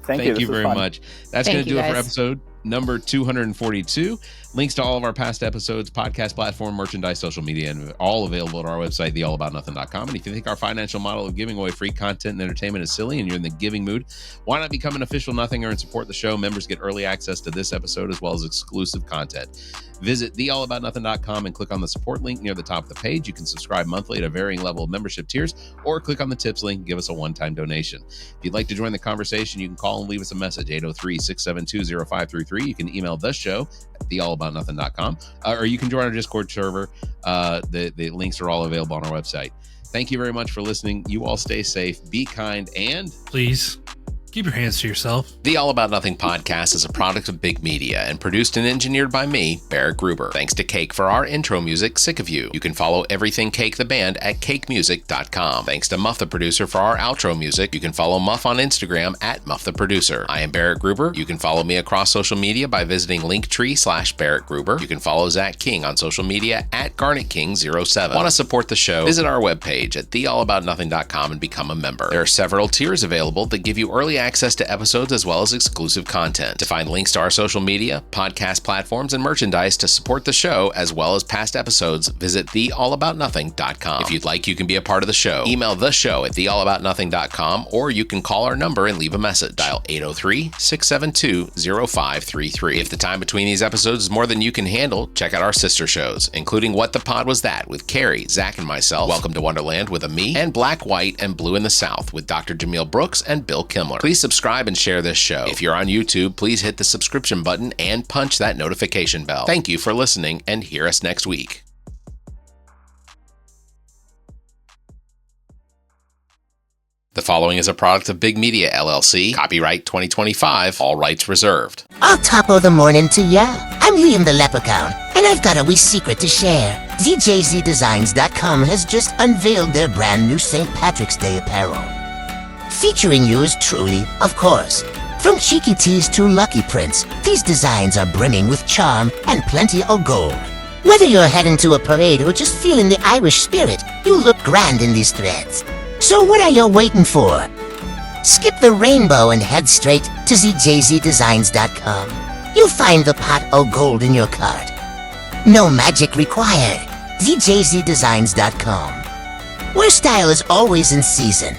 Thank you. This was very fun. much. That's going Thank to you, do it for guys. episode number 242. Links to all of our past episodes, podcast platform, merchandise, social media, and all available at our website, theallaboutnothing.com. And if you think our financial model of giving away free content and entertainment is silly and you're in the giving mood, why not become an official Nothinger and support the show? Members get early access to this episode as well as exclusive content. Visit theallaboutnothing.com and click on the support link near the top of the page. You can subscribe monthly at a varying level of membership tiers, or click on the tips link and give us a one-time donation. If you'd like to join the conversation, you can call and leave us a message, 803-672-0533. You can email the show at theallaboutnothing.com, or you can join our Discord server. The links are all available on our website. Thank you very much for listening. You all stay safe, be kind, and Please keep your hands to yourself. The All About Nothing podcast is a product of Big Media and produced and engineered by me, Barrett Gruber. Thanks to Cake for our intro music, Sick of You. You can follow everything Cake the band at cakemusic.com. Thanks to Muff the producer for our outro music. You can follow Muff on Instagram at Muff the producer. I am Barrett Gruber. You can follow me across social media by visiting Linktree/Barrett Gruber. You can follow Zach King on social media at GarnetKing07. Want to support the show? Visit our webpage at theallaboutnothing.com and become a member. There are several tiers available that give you early access to episodes as well as exclusive content. To find links to our social media, podcast platforms, and merchandise to support the show as well as past episodes, visit theallaboutnothing.com. If you'd like, you can be a part of the show. Email the show at theallaboutnothing.com, or you can call our number and leave a message. Dial 803-672-0533. If the time between these episodes is more than you can handle, check out our sister shows, including What the Pod Was That with Carrie, Zach, and myself, Welcome to Wonderland with a me, and Black, White, and Blue in the South with Dr. Jameel Brooks and Bill Kimmler. Please subscribe and share this show. If you're on YouTube, please hit the subscription button and punch that notification bell. Thank you for listening, and hear us next week. The following is a product of Big Media LLC. Copyright 2025. All rights reserved. I'll top of the morning to ya. I'm Liam the Leprechaun, and I've got a wee secret to share. DJZDesigns.com has just unveiled their brand new St. Patrick's Day apparel. Featuring yours truly, of course. From cheeky tees to lucky prints, these designs are brimming with charm and plenty of gold. Whether you're heading to a parade or just feeling the Irish spirit, you look grand in these threads. So what are you waiting for? Skip the rainbow and head straight to ZJZDesigns.com. You'll find the pot of gold in your cart. No magic required. ZJZDesigns.com, where style is always in season.